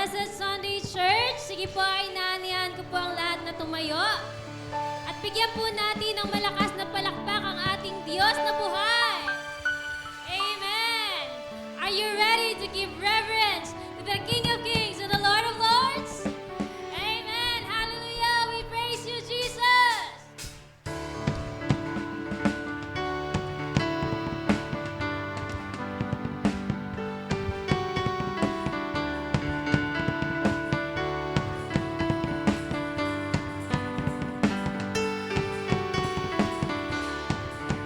Blessed Sunday Church. Sige po, ay inaanihan ko po ang lahat na tumayo. At bigyan po natin ng malakas na palakpak ang ating Diyos na buhay. Amen. Are you ready to give reverence to the King of Kings and the Lord of Lords? Amen. Hallelujah. We praise you, Jesus.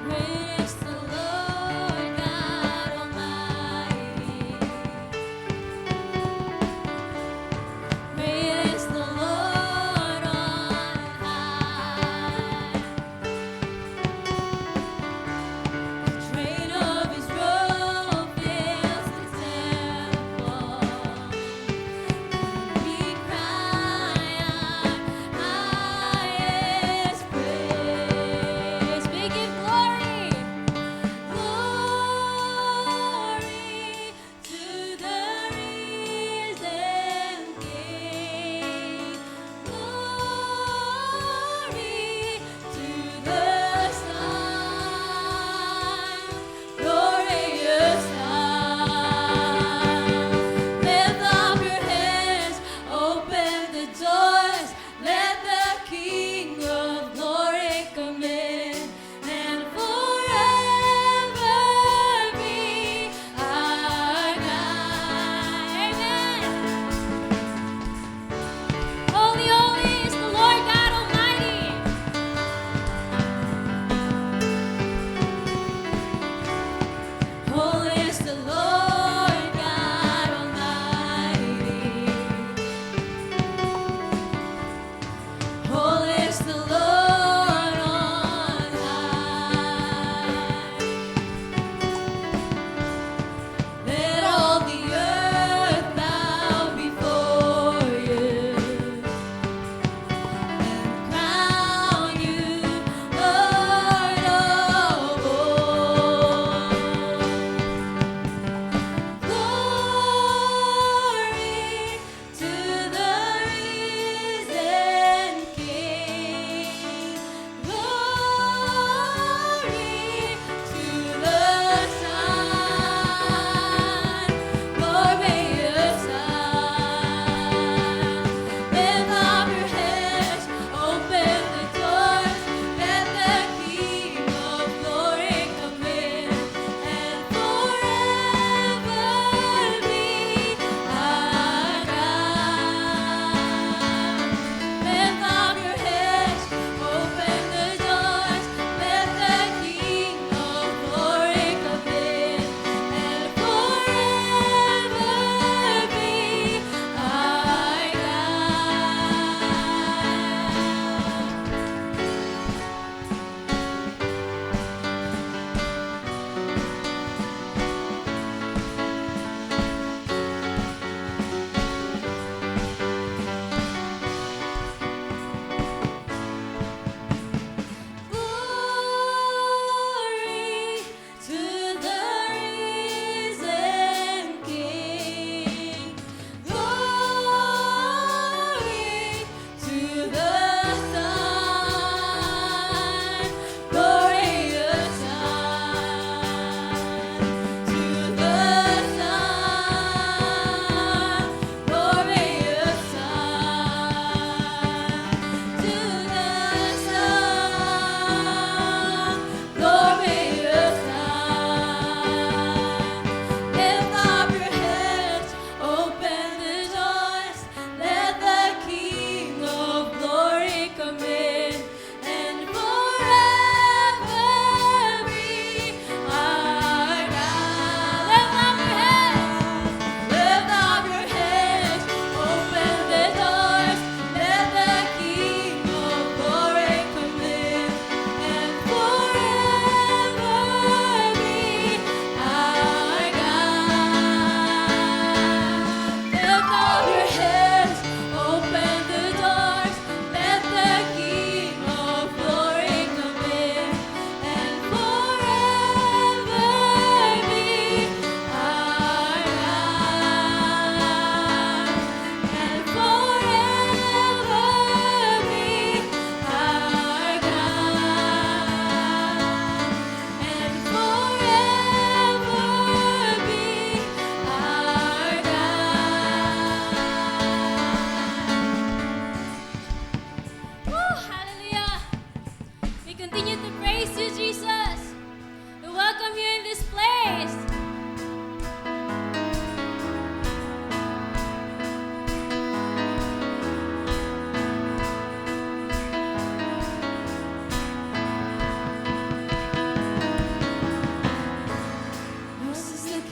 Great is the Lord God Almighty.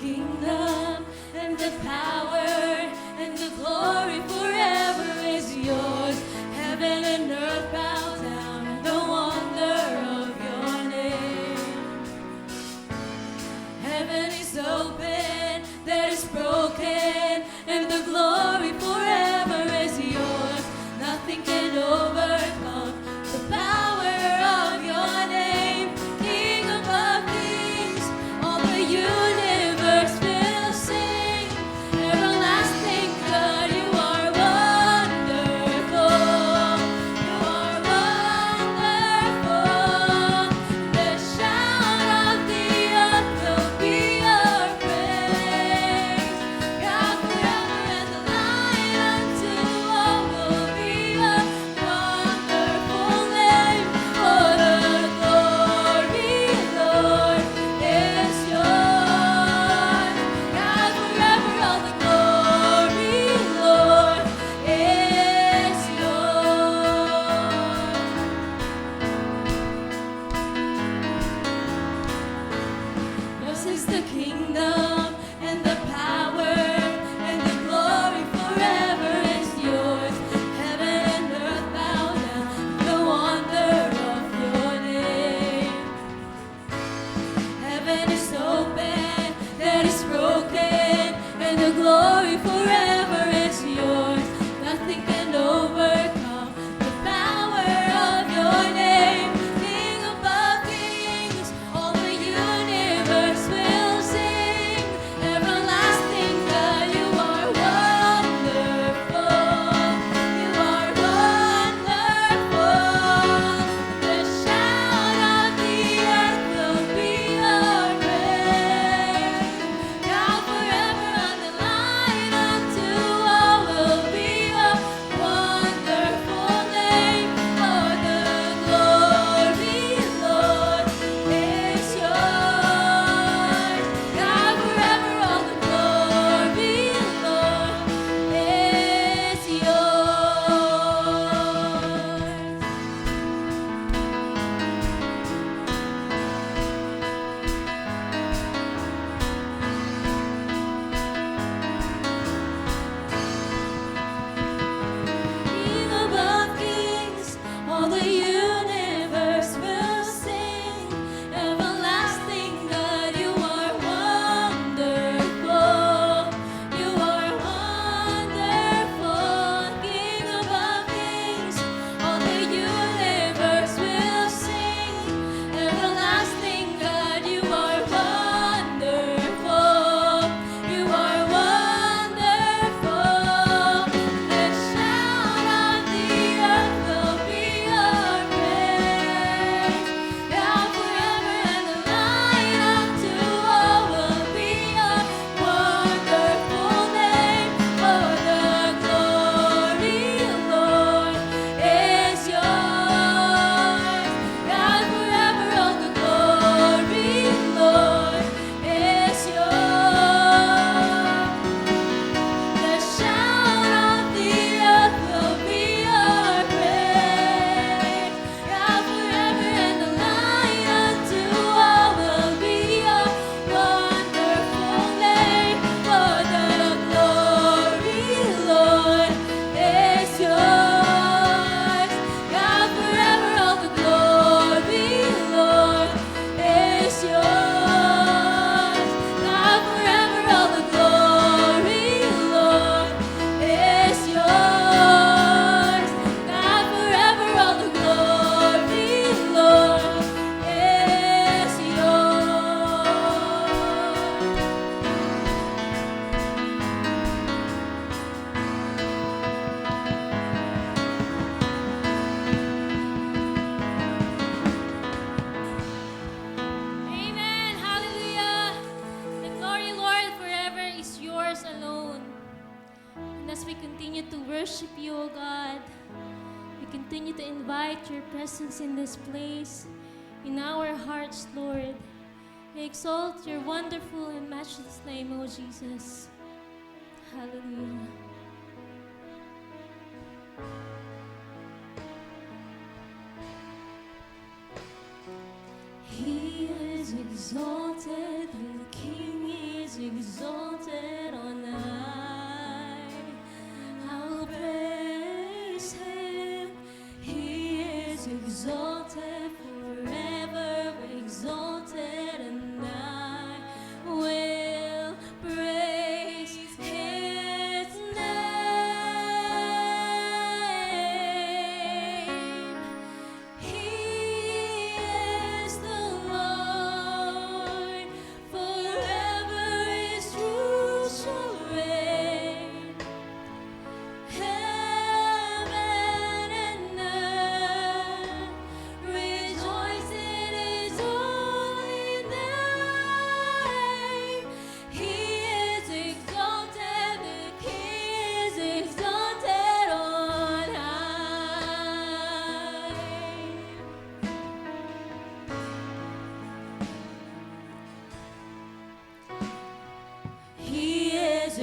kingdom and the power and the glory forever is yours. Heaven and earth bow down at the wonder of your name. Heaven is open, that is broken, and the glory forever is yours. Nothing can overcome the power of your name. King above kings, all the universe will sing. Everlasting God, you are wonderful. You are wonderful. The shout of the earth will be your praise. God forever and the light unto all will be a wonderful name. For the glory, Lord, is yours. God forever, all the glory, Lord, is yours. Yours is the kingdom and the power and the glory forever is yours. Heaven and earth bow down at the wonder of your name. Heaven is open, that is broken, and the glory forever is yours. Nothing can overcome the power of your name. King above kings, all the universe will sing. Everlasting God, you are wonderful. You are wonderful. The shout of the earth will be your praise. God forever on the light unto all will be a wonderful name. For the glory, Lord, is yours. God forever, all the glory, Lord, is yours. King above kings, all the universe will sing. Everlasting God, you are wonderful. You are wonderful. King above kings, all the universe will sing. Everlasting God, you are wonderful. You are wonderful. The shout of the earth will be your praise. God forever and the light unto all will be a wonderful name. For the glory, Lord, is yours. God forever, all the glory, Lord, is yours. The shout of the earth will be your praise. God forever and the light unto all will be your wonderful name. For the glory, Lord, is yours. God forever, all the glory, Lord, is yours. God forever, all the glory, Lord, is yours. God forever, all the glory, Lord, is Amen. Hallelujah. The glory, Lord, forever is yours alone. And as we continue to worship you, O God, we continue to invite your presence in this place, in our hearts, Lord. We exalt your wonderful and matchless name, O Jesus. Hallelujah. He is exalted, the King is exalted.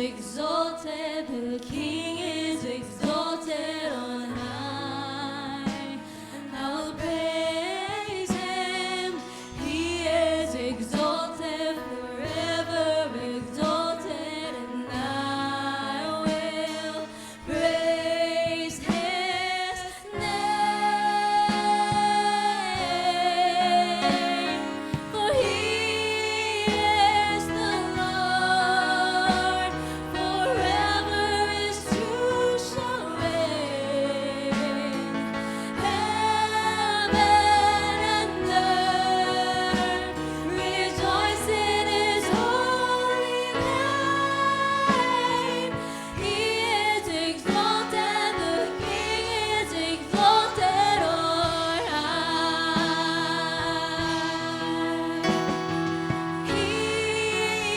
exalted, the King is exalted on high, and I will praise Him. He is exalted, forever exalted, and I will praise His name. For He is the Lord, forever His truth shall reign. Heaven and earth rejoice in His holy name. He is exalted, the King is exalted on high. He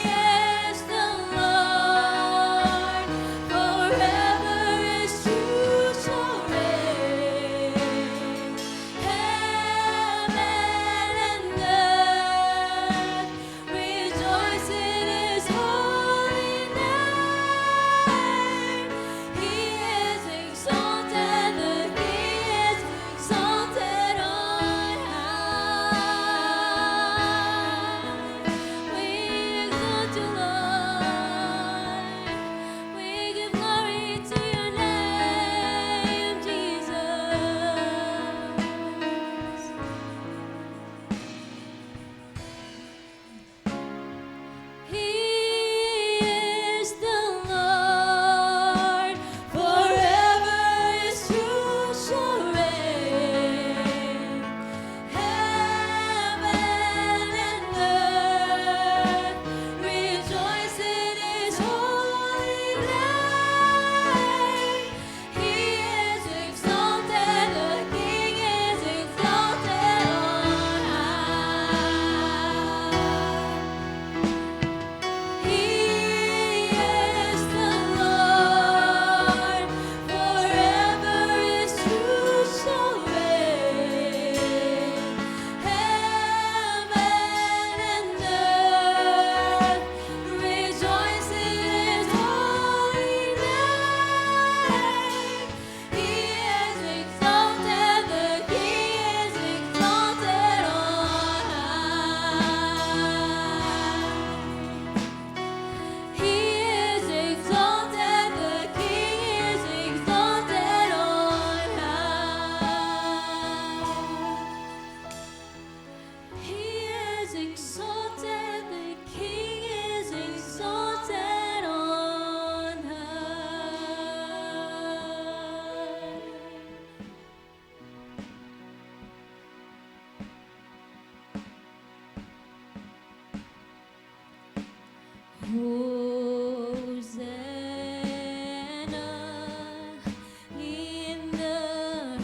is the Lord, forever His truth shall reign. Heaven and earth rejoice in His holy name. He is exalted, the King is exalted on high. We exalt you, Lord. We give glory to your name, Jesus. He is the Lord, forever His truth shall reign. Heaven and earth rejoice in His holy name. He is exalted, the King is exalted on high. He is the Lord, forever His truth shall reign. Heaven and earth rejoice in His holy name. He is exalted, the King is exalted on high. He is exalted, the King is exalted on high. He is exalted, the King is exalted on Hosanna in the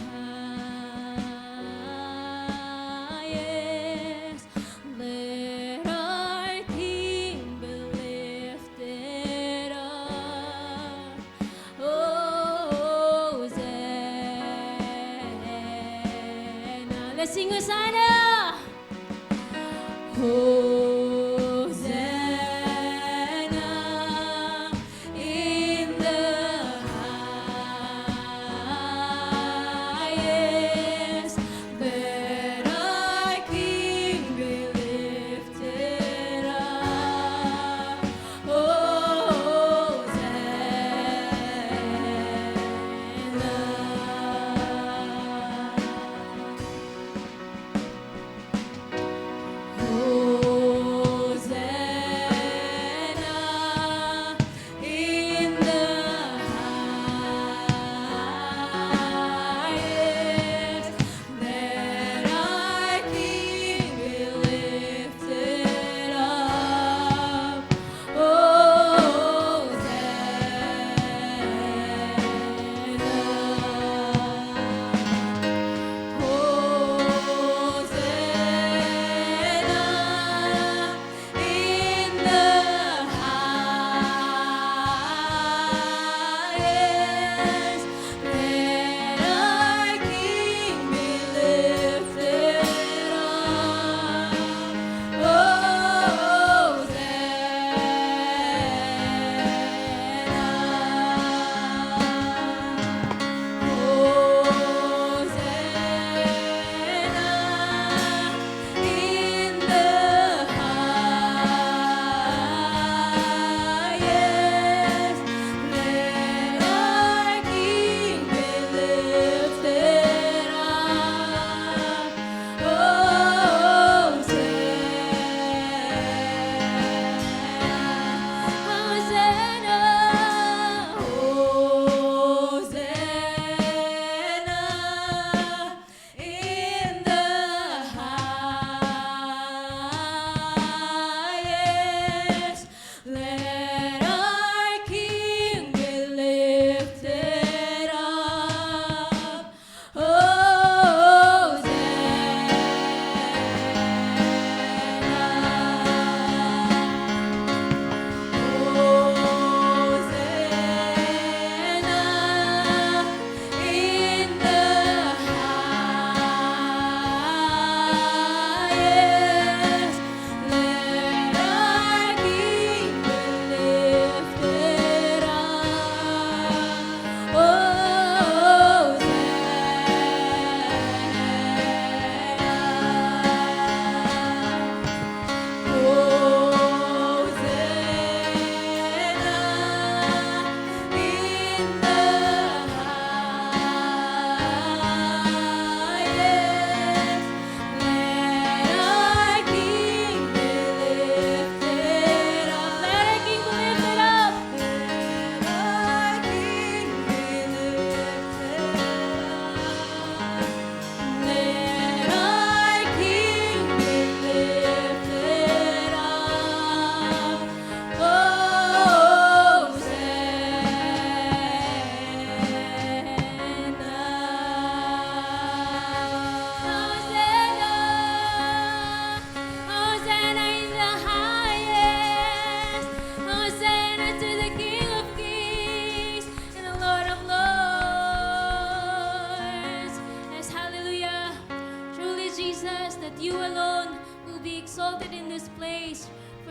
highest. Let our King be lifted up. Hosanna. Let's sing Hosanna. Hosanna in the highest. Let our King be lifted up. Hosanna.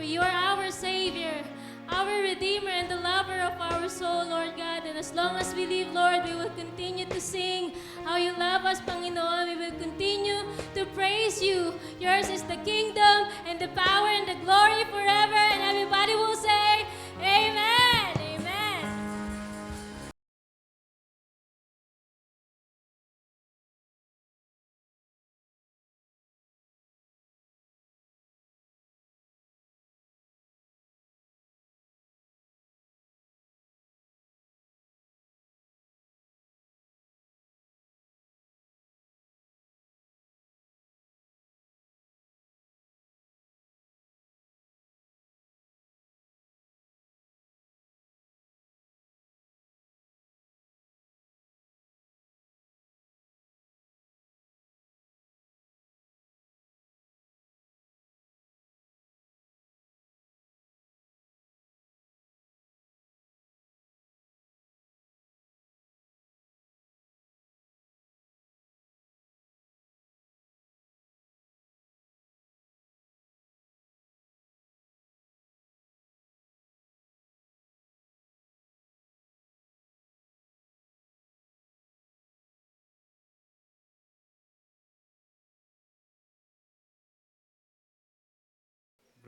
you are our Savior, our Redeemer, and the lover of our soul, Lord God. And as long as we live, Lord, we will continue to sing how you love us, Panginoon. We will continue to praise you. Yours is the kingdom and the power and the glory forever. And everybody will say, Amen. Amen.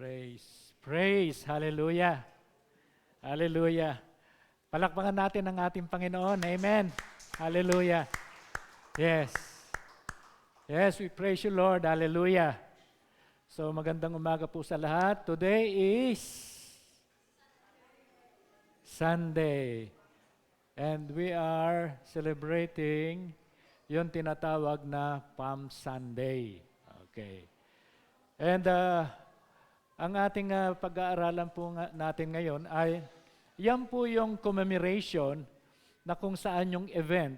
Praise. Praise. Hallelujah. Hallelujah. Palakpakan natin ang ating Panginoon. Amen. Hallelujah. Yes. Yes, we praise you, Lord. Hallelujah. So magandang umaga po sa lahat. Today is Sunday. And we are celebrating yung tinatawag na Palm Sunday. Okay. And ang ating pag-aaralan po natin ngayon ay yan po yung commemoration na kung saan yung event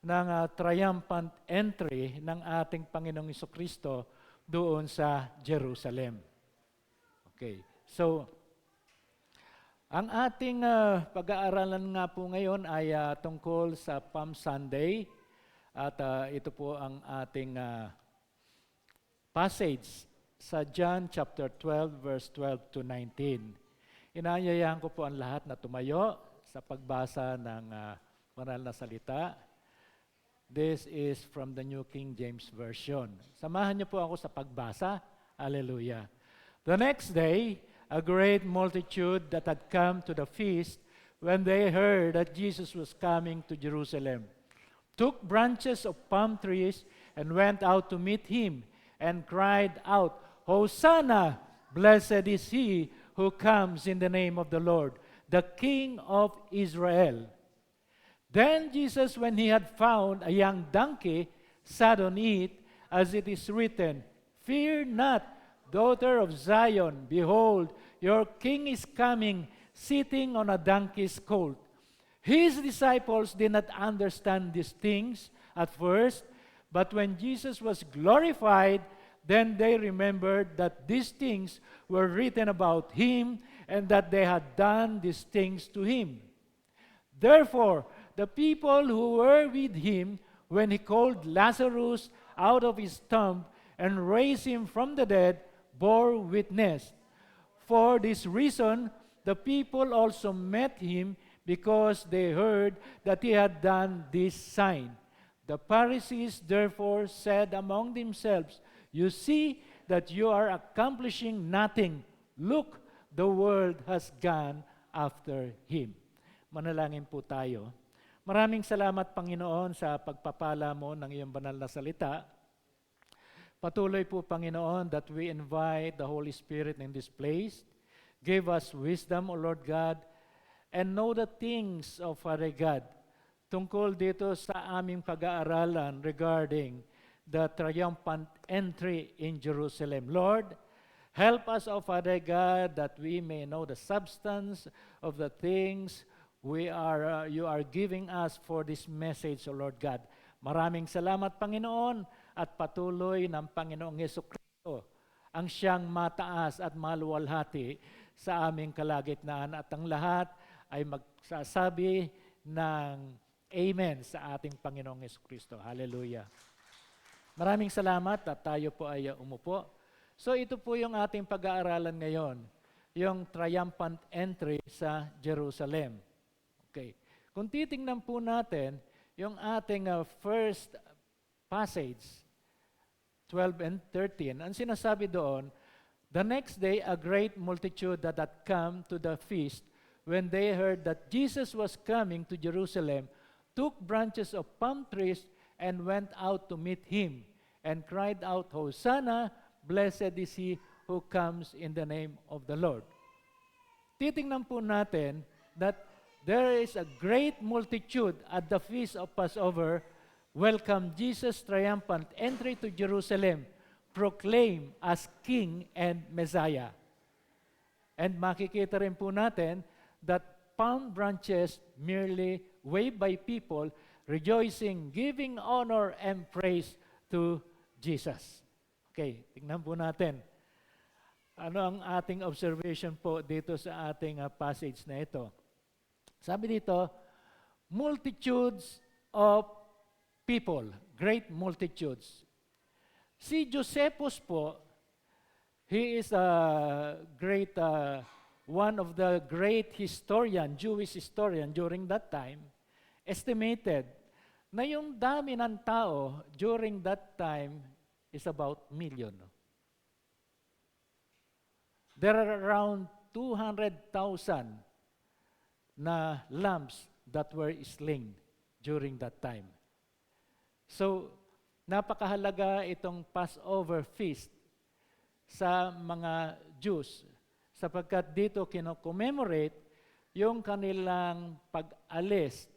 ng triumphant entry ng ating Panginoong Jesucristo doon sa Jerusalem. Okay. So, ang ating pag-aaralan nga po ngayon ay tungkol sa Palm Sunday at ito po ang ating passage sa John chapter 12 verse 12 to 19. Inaanyayahan ko po ang lahat na tumayo sa pagbasa ng banal na salita. This is from the New King James Version. Samahan niyo po ako sa pagbasa. Hallelujah. The next day, a great multitude that had come to the feast, when they heard that Jesus was coming to Jerusalem, took branches of palm trees and went out to meet him and cried out, Hosanna! Blessed is he who comes in the name of the Lord, the King of Israel. Then Jesus, when he had found a young donkey, sat on it, as it is written, Fear not, daughter of Zion, behold, your king is coming, sitting on a donkey's colt. His disciples did not understand these things at first, but when Jesus was glorified, then they remembered that these things were written about him and that they had done these things to him. Therefore, the people who were with him when he called Lazarus out of his tomb and raised him from the dead bore witness. For this reason, the people also met him because they heard that he had done this sign. The Pharisees therefore said among themselves, You see that you are accomplishing nothing. Look, the world has gone after him. Manalangin po tayo. Maraming salamat, Panginoon, sa pagpapala mo ng iyong banal na salita. Patuloy po, Panginoon, that we invite the Holy Spirit in this place. Give us wisdom, O Lord God, and know the things of Father God tungkol dito sa aming pag-aaralan regarding the triumphant entry in Jerusalem. Lord, help us, O Father God, that we may know the substance of the things you are giving us for this message, O Lord God. Maraming salamat, Panginoon, at patuloy ng Panginoong Jesucristo ang siyang mataas at maluwalhati sa aming kalagitnaan at ang lahat ay magsasabi ng Amen sa ating Panginoong Jesucristo. Hallelujah. Maraming salamat at tayo po ay umupo. So ito po yung ating pag-aaralan ngayon, yung triumphant entry sa Jerusalem. Okay. Kung titingnan po natin yung ating first passage, 12 and 13, ang sinasabi doon, the next day a great multitude that had come to the feast, when they heard that Jesus was coming to Jerusalem, took branches of palm trees and went out to meet him, and cried out, Hosanna, blessed is he who comes in the name of the Lord. Titingnan po natin that there is a great multitude at the feast of Passover welcome Jesus' triumphant entry to Jerusalem, proclaimed as King and Messiah. And makikita rin po natin that palm branches merely waved by people rejoicing, giving honor and praise to Jesus. Okay, tingnan po natin. Ano ang ating observation po dito sa ating passage na ito? Sabi dito, multitudes of people, great multitudes. Si Josephus po, he is a great, one of the great Jewish historian during that time, estimated na yung dami ng tao during that time is about million. There are around 200,000 na lambs that were slain during that time. So, napakahalaga itong Passover feast sa mga Jews sapagkat dito kino-commemorate yung kanilang pag-alis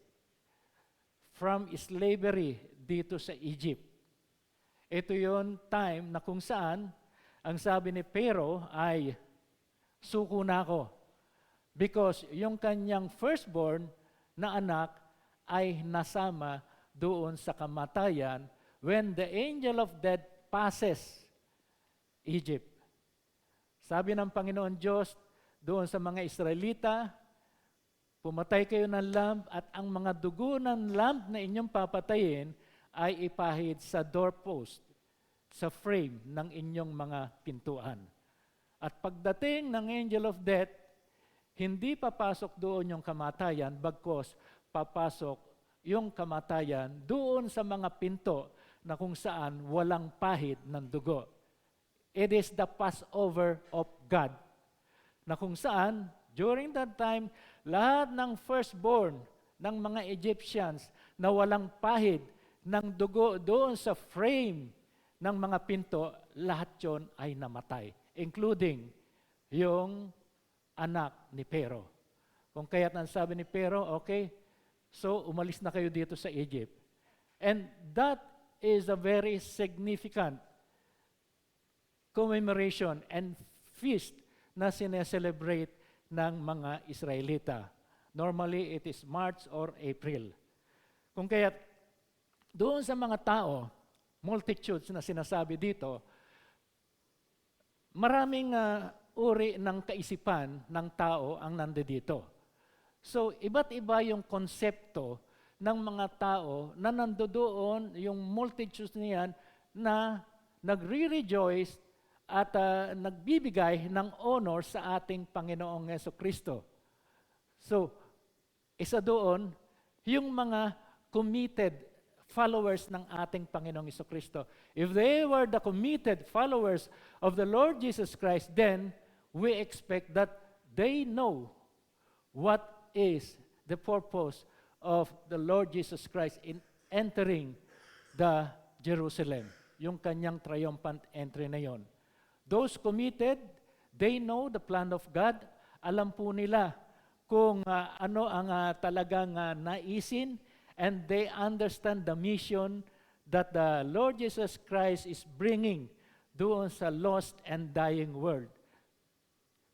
from slavery dito sa Egypt. Ito yon time na kung saan ang sabi ni Pharaoh ay suko na ako because yung kanyang firstborn na anak ay nasama doon sa kamatayan when the angel of death passes Egypt. Sabi ng Panginoon Diyos doon sa mga Israelita, pumatay kayo ng lamb at ang mga dugo ng lamb na inyong papatayin ay ipahid sa doorpost, sa frame ng inyong mga pintuan. At pagdating ng angel of death, hindi papasok doon yung kamatayan, bagkos papasok yung kamatayan doon sa mga pinto na kung saan walang pahid ng dugo. It is the Passover of God. Na kung saan, during that time, lahat ng firstborn ng mga Egyptians na walang pahid ng dugo doon sa frame ng mga pinto, lahat yon ay namatay, including yung anak ni Pharaoh. Kung kaya't ang sabi ni Pharaoh, okay, so umalis na kayo dito sa Egypt. And that is a very significant commemoration and feast na sineselebrate ng mga Israelita. Normally, it is March or April. Kung kaya't doon sa mga tao, multitudes na sinasabi dito, maraming uri ng kaisipan ng tao ang nandito. So, iba't iba yung konsepto ng mga tao na nandoon, yung multitudes niyan na nagre-rejoice at nagbibigay ng honor sa ating Panginoong Jesucristo. So, isa doon, yung mga committed followers ng ating Panginoong Jesucristo. If they were the committed followers of the Lord Jesus Christ, then we expect that they know what is the purpose of the Lord Jesus Christ in entering the Jerusalem, yung kanyang triumphant entry na yon. Those committed, they know the plan of God. Alam po nila kung ano ang talagang naisin, and they understand the mission that the Lord Jesus Christ is bringing doon sa lost and dying world.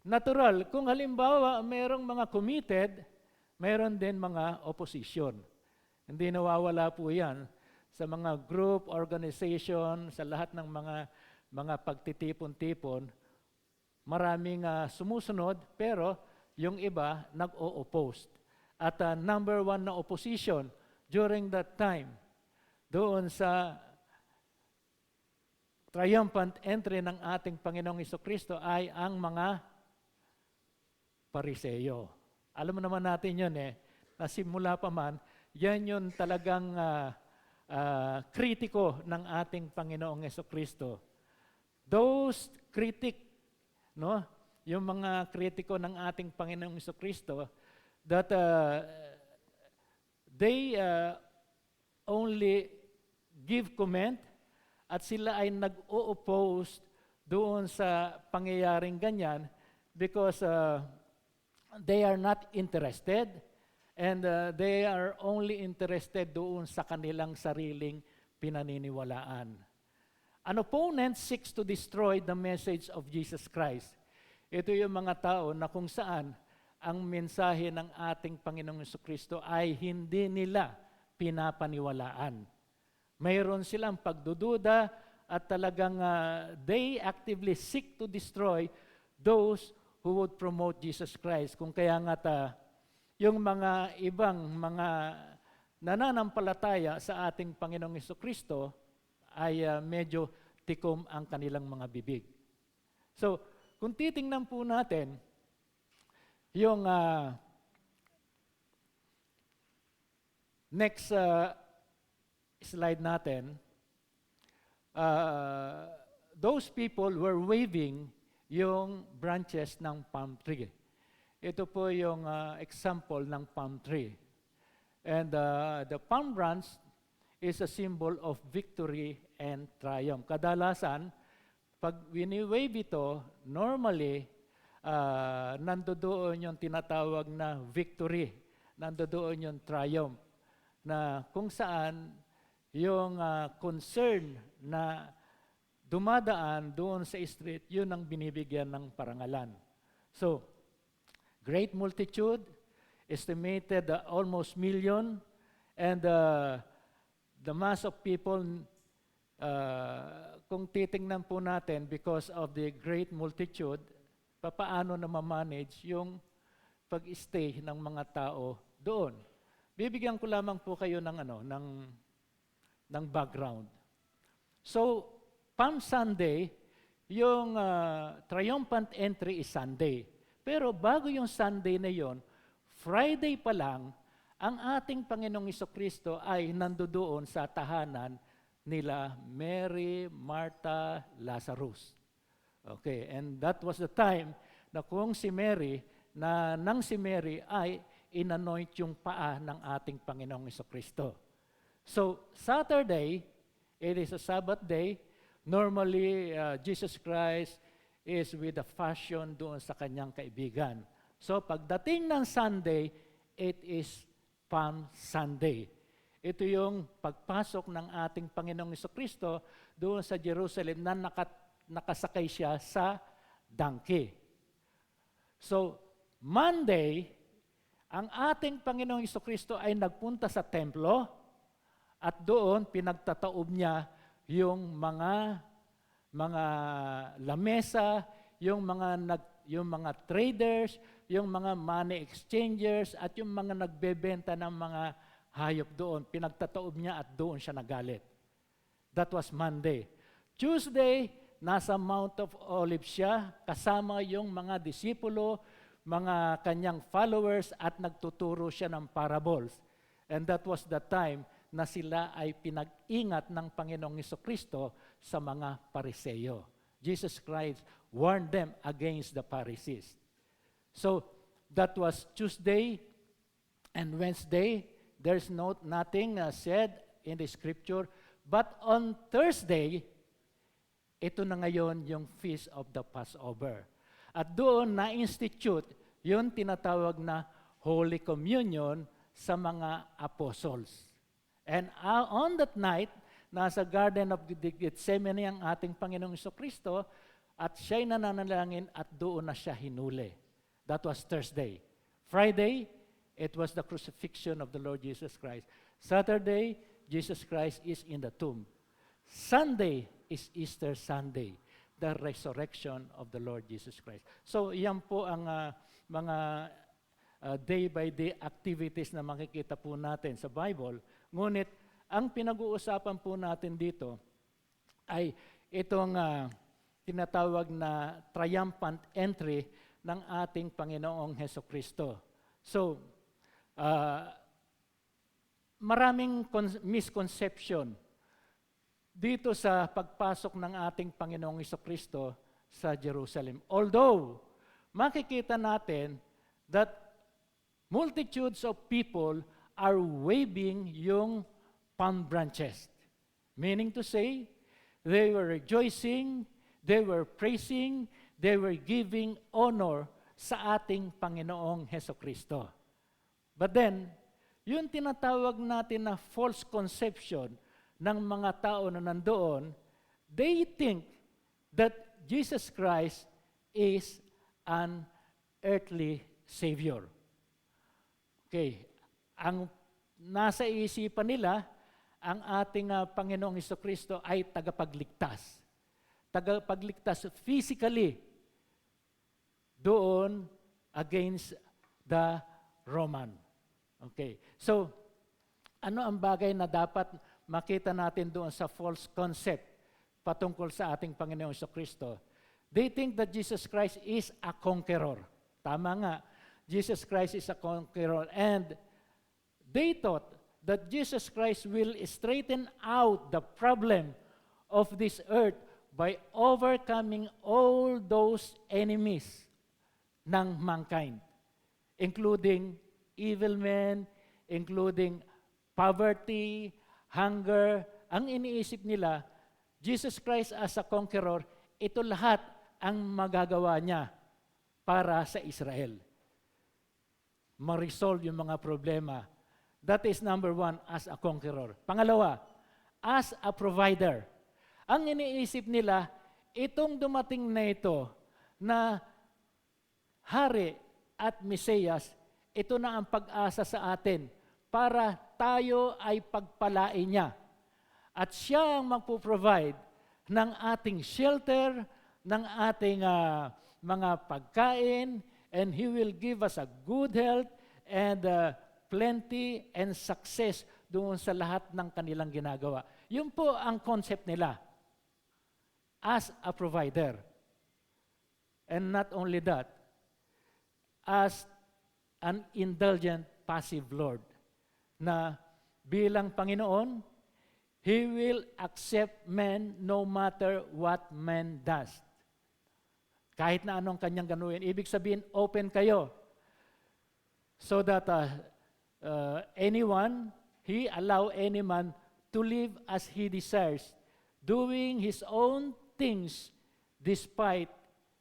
Natural, kung halimbawa mayroong mga committed, mayroon din mga opposition. Hindi nawawala po yan sa mga group, organization, sa lahat ng mga pagtitipon-tipon. Maraming sumusunod, pero yung iba nag-o-oppose. At number one na opposition during that time, doon sa triumphant entry ng ating Panginoong Jesucristo ay ang mga Pariseyo. Alam mo naman natin yun nasimula pa man, yan yung talagang kritiko ng ating Panginoong Jesucristo. Those critic, no, yung mga kritiko ng ating Panginoong Jesucristo, that they only give comment at sila ay nag-o-oppose doon sa pangyayaring ganyan because they are not interested and they are only interested doon sa kanilang sariling pinaniniwalaan. An opponent seeks to destroy the message of Jesus Christ. Ito yung mga tao na kung saan ang mensahe ng ating Panginoong Jesucristo ay hindi nila pinapaniwalaan. Mayroon silang pagdududa at talagang they actively seek to destroy those who would promote Jesus Christ. Kung kaya nga yung mga ibang mga nananampalataya sa ating Panginoong Jesucristo ay medyo tikom ang kanilang mga bibig. So, kung titingnan po natin yung next slide natin, those people were waving yung branches ng palm tree. Ito po yung example ng palm tree. And the palm branch is a symbol of victory and triumph. Kadalasan, pag wini-wave ito, normally, nandoon yung tinatawag na victory, nandoon yung triumph, na kung saan yung concern na dumadaan doon sa street, yun ang binibigyan ng parangalan. So, great multitude, estimated almost million, and the mass of people, kung titingnan po natin, because of the great multitude, papaano na ma-manage yung pag-stay ng mga tao doon. Bibigyan ko lamang po kayo ng ng background. So, Palm Sunday, yung triumphant entry is Sunday. Pero bago yung Sunday na yon, Friday pa lang, ang ating Panginoong Jesucristo ay nandoon sa tahanan nila Mary, Martha, Lazarus. Okay, and that was the time na kung si Mary ay inanoint yung paa ng ating Panginoong Jesucristo. So, Saturday, it is a Sabbath day. Normally, Jesus Christ is with the fashion doon sa kanyang kaibigan. So, pagdating ng Sunday, it is Palm Sunday. Ito yung pagpasok ng ating Panginoong Jesucristo doon sa Jerusalem na nakasakay siya sa donkey. So, Monday, ang ating Panginoong Jesucristo ay nagpunta sa templo at doon pinagtataob niya yung mga lamesa, yung mga traders, yung mga money exchangers, at yung mga nagbebenta ng mga hayop doon. Pinagtataob niya at doon siya nagalit. That was Monday. Tuesday, nasa Mount of Olives siya, kasama yung mga disipulo, mga kanyang followers, at nagtuturo siya ng parables. And that was the time na sila ay pinag-ingat ng Panginoong Jesucristo sa mga Pariseyo. Jesus Christ warned them against the Pharisees. So, that was Tuesday and Wednesday. There's nothing said in the scripture. But on Thursday, ito na ngayon yung Feast of the Passover. At doon na-institute yung tinatawag na Holy Communion sa mga apostles. And on that night, nasa Garden of Gethsemane ang ating Panginoong Jesucristo at siya'y nananalangin at doon na siya hinuli. That was Thursday. Friday, it was the crucifixion of the Lord Jesus Christ. Saturday, Jesus Christ is in the tomb. Sunday is Easter Sunday, the resurrection of the Lord Jesus Christ. So, yan po ang mga day-by-day activities na makikita po natin sa Bible. Ngunit, ang pinag-uusapan po natin dito ay itong tinatawag na triumphant entry ng ating Panginoong Hesukristo. So, maraming misconception dito sa pagpasok ng ating Panginoong Hesukristo sa Jerusalem. Although, makikita natin that multitudes of people are waving yung palm branches. Meaning to say, they were rejoicing, they were praising, they were giving honor sa ating Panginoong Hesukristo. But then, yung tinatawag natin na false conception ng mga tao na nandoon, they think that Jesus Christ is an earthly Savior. Okay, ang nasa isipan nila, ang ating Panginoong Hesukristo ay tagapagligtas. Tagapagligtas physically doon against the Roman. Okay, so ano ang bagay na dapat makita natin doon sa false concept patungkol sa ating Panginoong Hesukristo? They think that Jesus Christ is a conqueror. Tama nga, Jesus Christ is a conqueror. And they thought that Jesus Christ will straighten out the problem of this earth by overcoming all those enemies ng mankind, including evil men, including poverty, hunger. Ang iniisip nila, Jesus Christ as a conqueror, ito lahat ang magagawa niya para sa Israel. Ma-resolve yung mga problema. That is number one, as a conqueror. Pangalawa, as a provider. Ang iniisip nila, itong dumating na ito na hari at Mesiyas, ito na ang pag-asa sa atin para tayo ay pagpalain niya. At siya ang magpo-provide ng ating shelter, ng ating mga pagkain, and He will give us a good health and plenty and success doon sa lahat ng kanilang ginagawa. Yun po ang concept nila as a provider. And not only that, as an indulgent, passive Lord, na bilang Panginoon, He will accept men no matter what man does. Kahit na anong kanyang ganuin. Ibig sabihin, open kayo. So that He allow any man to live as he desires, doing his own things despite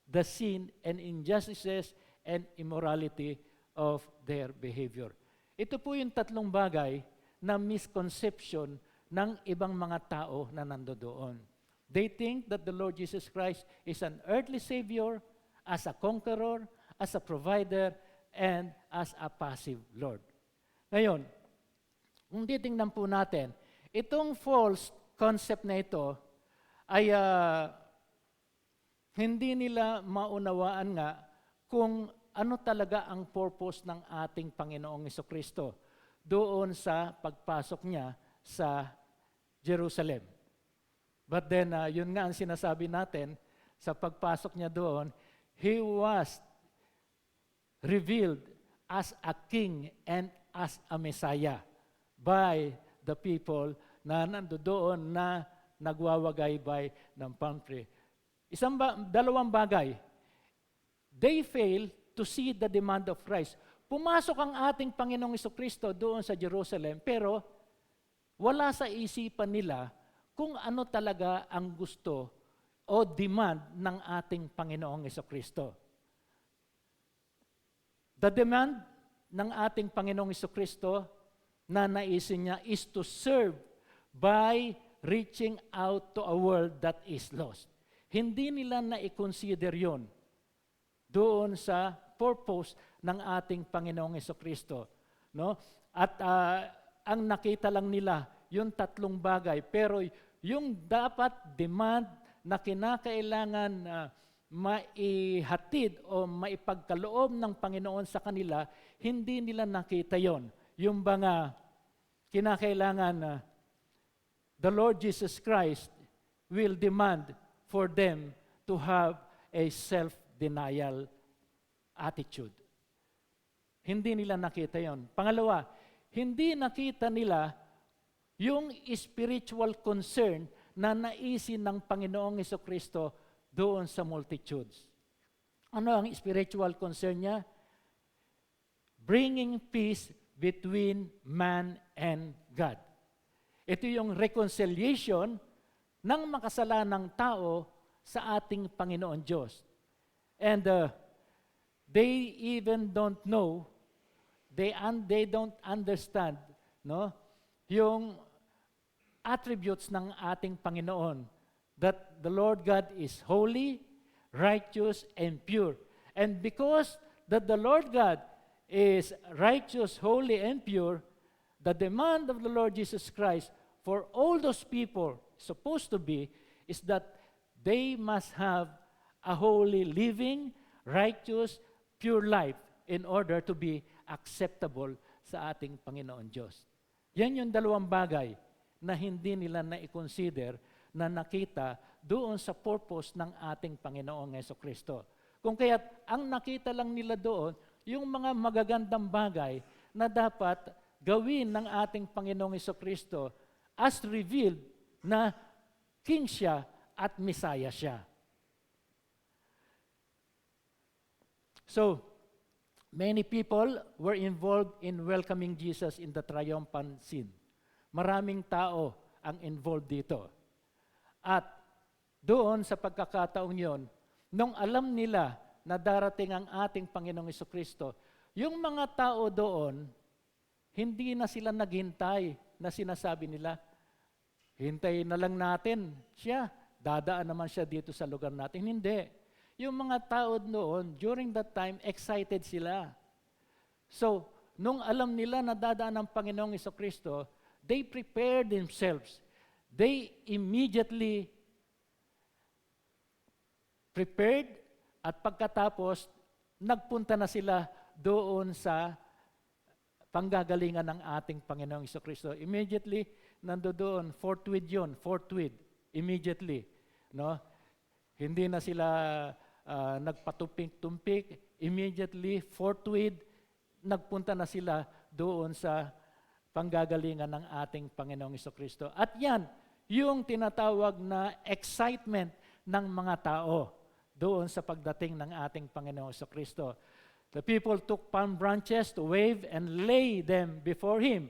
the sin and injustices and immorality of their behavior. Ito po yung tatlong bagay na misconception ng ibang mga tao na nandoon. They think that the Lord Jesus Christ is an earthly Savior, as a conqueror, as a provider, and as a passive Lord. Ngayon, kung titingnan po natin, itong false concept na ito ay hindi nila maunawaan nga kung ano talaga ang purpose ng ating Panginoong Hesukristo doon sa pagpasok niya sa Jerusalem. But then, yun nga ang sinasabi natin, sa pagpasok niya doon, He was revealed as a king and as a Messiah by the people na nandoon na nagwawagaybay ng palm tree. Dalawang bagay. They fail to see the demand of Christ. Pumasok ang ating Panginoong Hesukristo doon sa Jerusalem, pero wala sa isipan nila kung ano talaga ang gusto o demand ng ating Panginoong Hesukristo. The demand ng ating Panginoong Hesukristo na naisin niya is to serve by reaching out to a world that is lost. Hindi nila na-consider yon doon sa purpose ng ating Panginoong Hesukristo. No? At ang nakita lang nila, yung tatlong bagay, pero yung dapat demand na kinakailangan maihatid o maipagkaloob ng Panginoon sa kanila, hindi nila nakita yon. Yung bang kinakailangan the Lord Jesus Christ will demand for them to have a self-denial attitude. Hindi nila nakita yon. Pangalawa, hindi nakita nila yung spiritual concern na naisin ng Panginoong Hesukristo doon sa multitudes. Ano ang spiritual concern niya? Bringing peace between man and God. Ito yung reconciliation ng makasalanang tao sa ating Panginoon Diyos. And they even don't know, they don't understand, no, yung attributes ng ating Panginoon, that the Lord God is holy, righteous, and pure. And because that the Lord God is righteous, holy, and pure, the demand of the Lord Jesus Christ for all those people supposed to be is that they must have a holy living, righteous, pure life in order to be acceptable sa ating Panginoon Diyos. Yan yung dalawang bagay na hindi nila na-consider, na nakita doon sa purpose ng ating Panginoong Hesukristo. Kung kaya't ang nakita lang nila doon, yung mga magagandang bagay na dapat gawin ng ating Panginoong Hesukristo as revealed na King siya at Messiah siya. So, many people were involved in welcoming Jesus in the triumphant scene. Maraming tao ang involved dito. At doon sa pagkakataong yon, nung alam nila na darating ang ating Panginoong Hesukristo, yung mga tao doon, hindi na sila naghintay na sinasabi nila, hintayin na lang natin siya, dadaan naman siya dito sa lugar natin. Hindi. Yung mga tao noon, during that time, excited sila. So, nung alam nila na dadaan ang Panginoong Hesukristo, they prepared themselves. They immediately prepared at pagkatapos, nagpunta na sila doon sa panggagalingan ng ating Panginoong Hesukristo. Immediately, nandoon, forthwith yun, forthwith, immediately. No? Hindi na sila nagpatumpik-tumpik, immediately, forthwith, nagpunta na sila doon sa panggagalingan ng ating Panginoong Hesukristo. At yan, yung tinatawag na excitement ng mga tao doon sa pagdating ng ating Panginoong Hesukristo. The people took palm branches to wave and lay them before Him.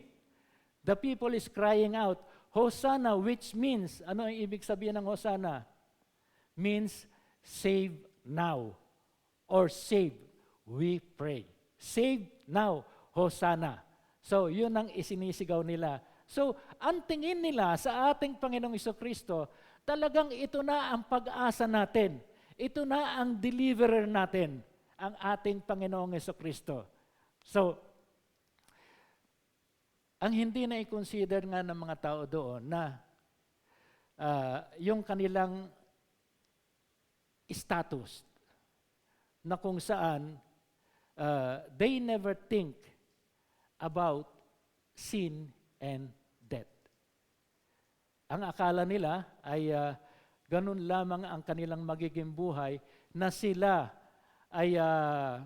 The people is crying out, Hosanna, which means, ano ang ibig sabihin ng Hosanna? Means, save now. Or save, we pray. Save now, Hosanna. So, yun ang isinisigaw nila. So, ang tingin nila sa ating Panginoong Hesukristo, talagang ito na ang pag-asa natin. Ito na ang deliverer natin, ang ating Panginoong Hesukristo. So, ang hindi na i-consider nga ng mga tao doon na yung kanilang status, na kung saan they never think about sin and death. Ang akala nila ay ganun lamang ang kanilang magiging buhay na sila ay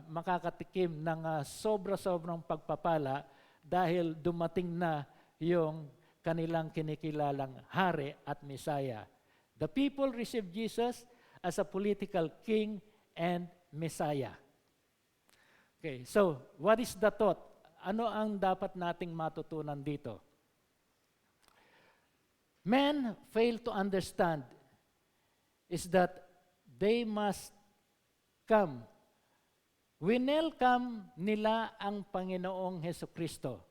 makakatikim ng sobra-sobrang pagpapala dahil dumating na yung kanilang kinikilalang hari at Messiah. The people received Jesus as a political king and Messiah. Okay, so what is the thought? Ano ang dapat nating matutunan dito? Men fail to understand is that they must come. Winelcome nila ang Panginoong Hesukristo.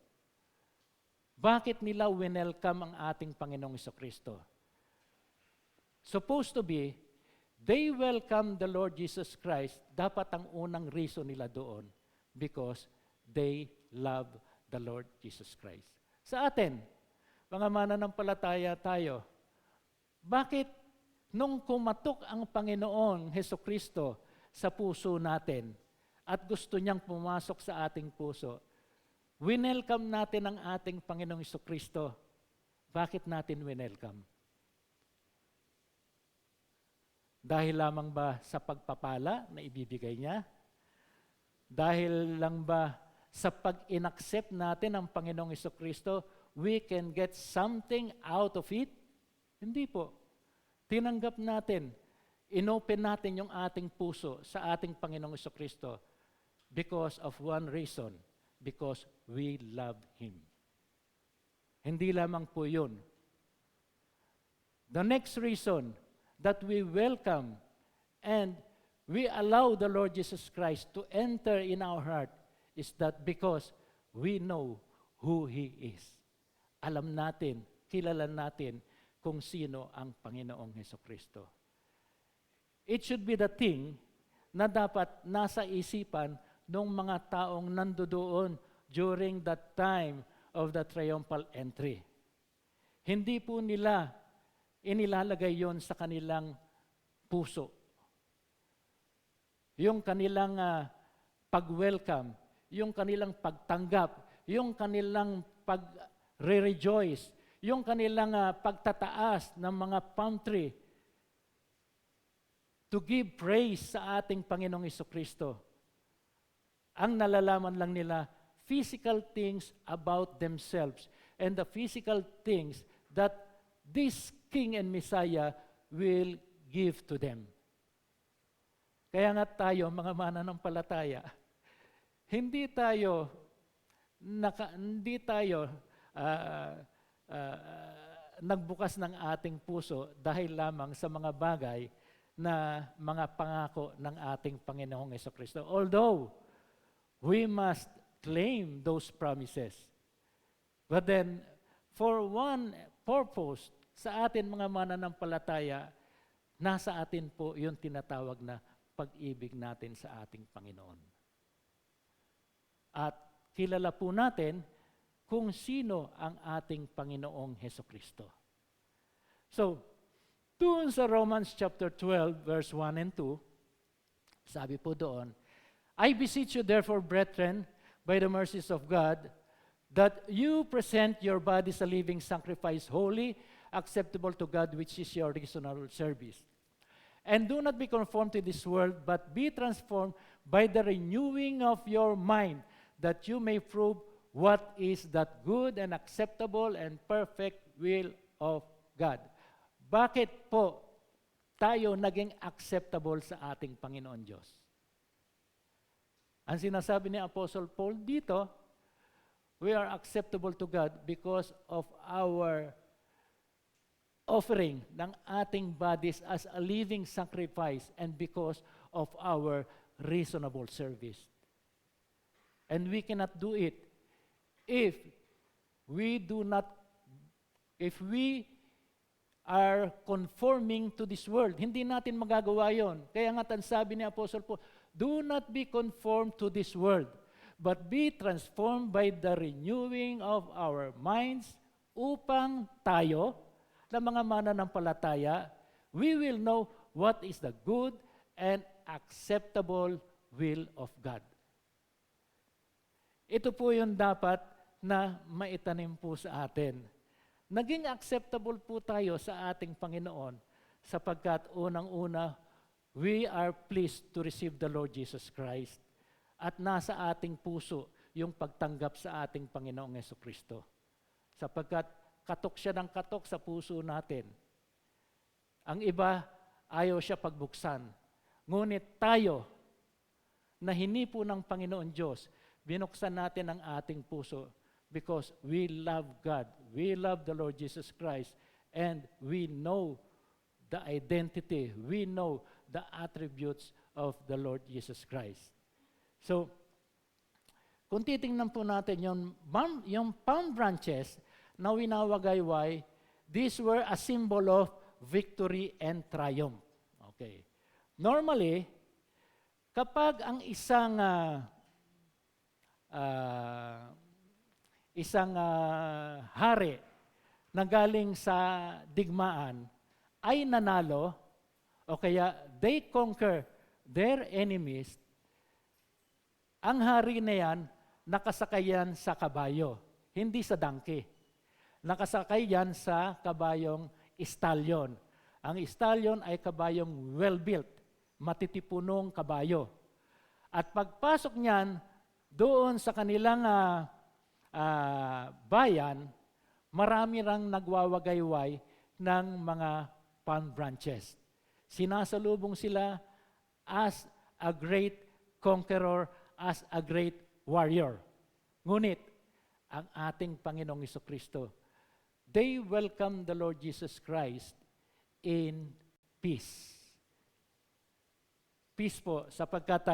Bakit nila winelcome ang ating Panginoong Hesukristo? Supposed to be, they welcome the Lord Jesus Christ. Dapat ang unang reason nila doon because they love the Lord Jesus Christ. Sa atin, mga mananampalataya tayo, bakit nung kumatok ang Panginoong Hesukristo sa puso natin at gusto niyang pumasok sa ating puso, winelcome natin ang ating Panginoong Hesukristo. Bakit natin winelcome? Dahil lamang ba sa pagpapala na ibibigay niya? Dahil lang ba sa pag-inaccept natin ang Panginoong Jesucristo, we can get something out of it? Hindi po. Tinanggap natin, inopen natin yung ating puso sa ating Panginoong Jesucristo because of one reason, because we love Him. Hindi lamang po yun. The next reason that we welcome and we allow the Lord Jesus Christ to enter in our heart is that because we know who He is. Alam natin, kilala natin kung sino ang Panginoong Hesukristo. It should be the thing na dapat nasa isipan ng mga taong nandoon during that time of the triumphal entry. Hindi po nila inilalagay yon sa kanilang puso. Yung kanilang pag-welcome, yung kanilang pagtanggap, yung kanilang pag-rejoice, yung kanilang pagtataas ng mga palm tree to give praise sa ating Panginoong Jesucristo. Ang nalalaman lang nila, physical things about themselves and the physical things that this King and Messiah will give to them. Kaya nga tayo, mga mananampalataya, hindi tayo nagbukas ng ating puso dahil lamang sa mga bagay na mga pangako ng ating Panginoong Jesucristo. Although, we must claim those promises. But then, for one purpose, sa atin mga mananampalataya, nasa atin po yung tinatawag na pag-ibig natin sa ating Panginoon. At kilala po natin kung sino ang ating Panginoong Hesukristo. So, doon sa Romans chapter 12, verse 1 and 2, sabi po doon, I beseech you therefore, brethren, by the mercies of God, that you present your bodies a living sacrifice, holy, acceptable to God, which is your reasonable service. And do not be conformed to this world, but be transformed by the renewing of your mind, that you may prove what is that good and acceptable and perfect will of God. Bakit po tayo naging acceptable sa ating Panginoon Diyos? Ang sinasabi ni Apostle Paul dito, we are acceptable to God because of our offering ng ating bodies as a living sacrifice and because of our reasonable service. And we cannot do it if we are conforming to this world. Hindi natin magagawa yon. Kaya nga sabi ni Apostle Paul, do not be conformed to this world, but be transformed by the renewing of our minds upang tayo, na mga mananampalataya, we will know what is the good and acceptable will of God. Ito po yung dapat na maitanim po sa atin. Naging acceptable po tayo sa ating Panginoon sapagkat unang-una, we are pleased to receive the Lord Jesus Christ at nasa ating puso yung pagtanggap sa ating Panginoong Jesucristo. Sapagkat katok siya ng katok sa puso natin. Ang iba, ayaw siya pagbuksan. Ngunit tayo, na hinipo ng Panginoon Diyos, binuksan natin ang ating puso because we love God. We love the Lord Jesus Christ and we know the identity. We know the attributes of the Lord Jesus Christ. So, kung titingnan po natin yung palm branches na winawagayway, these were a symbol of victory and triumph. Okay. Normally, kapag ang isang hari na galing sa digmaan ay nanalo o kaya they conquer their enemies, ang hari na yan nakasakay yan sa kabayo, hindi sa donkey. Nakasakay yan sa kabayong stallion. Ang stallion ay kabayong well-built, matitipunong kabayo. At pagpasok niyan doon sa kanilang bayan, marami rang nagwawagayway ng mga palm branches. Sinasalubong sila as a great conqueror, as a great warrior. Ngunit, ang ating Panginoong Jesucristo, they welcome the Lord Jesus Christ in peace. Peace po, sapagkat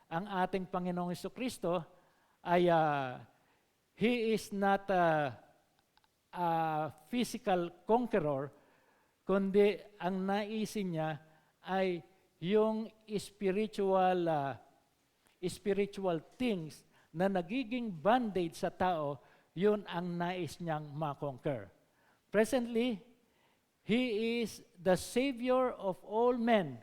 ang ating Panginoong Jesucristo ay He is not a physical conqueror, kundi ang naisin niya ay yung spiritual things na nagiging bondage sa tao, yun ang nais niyang ma-conquer. Presently, He is the Savior of all men.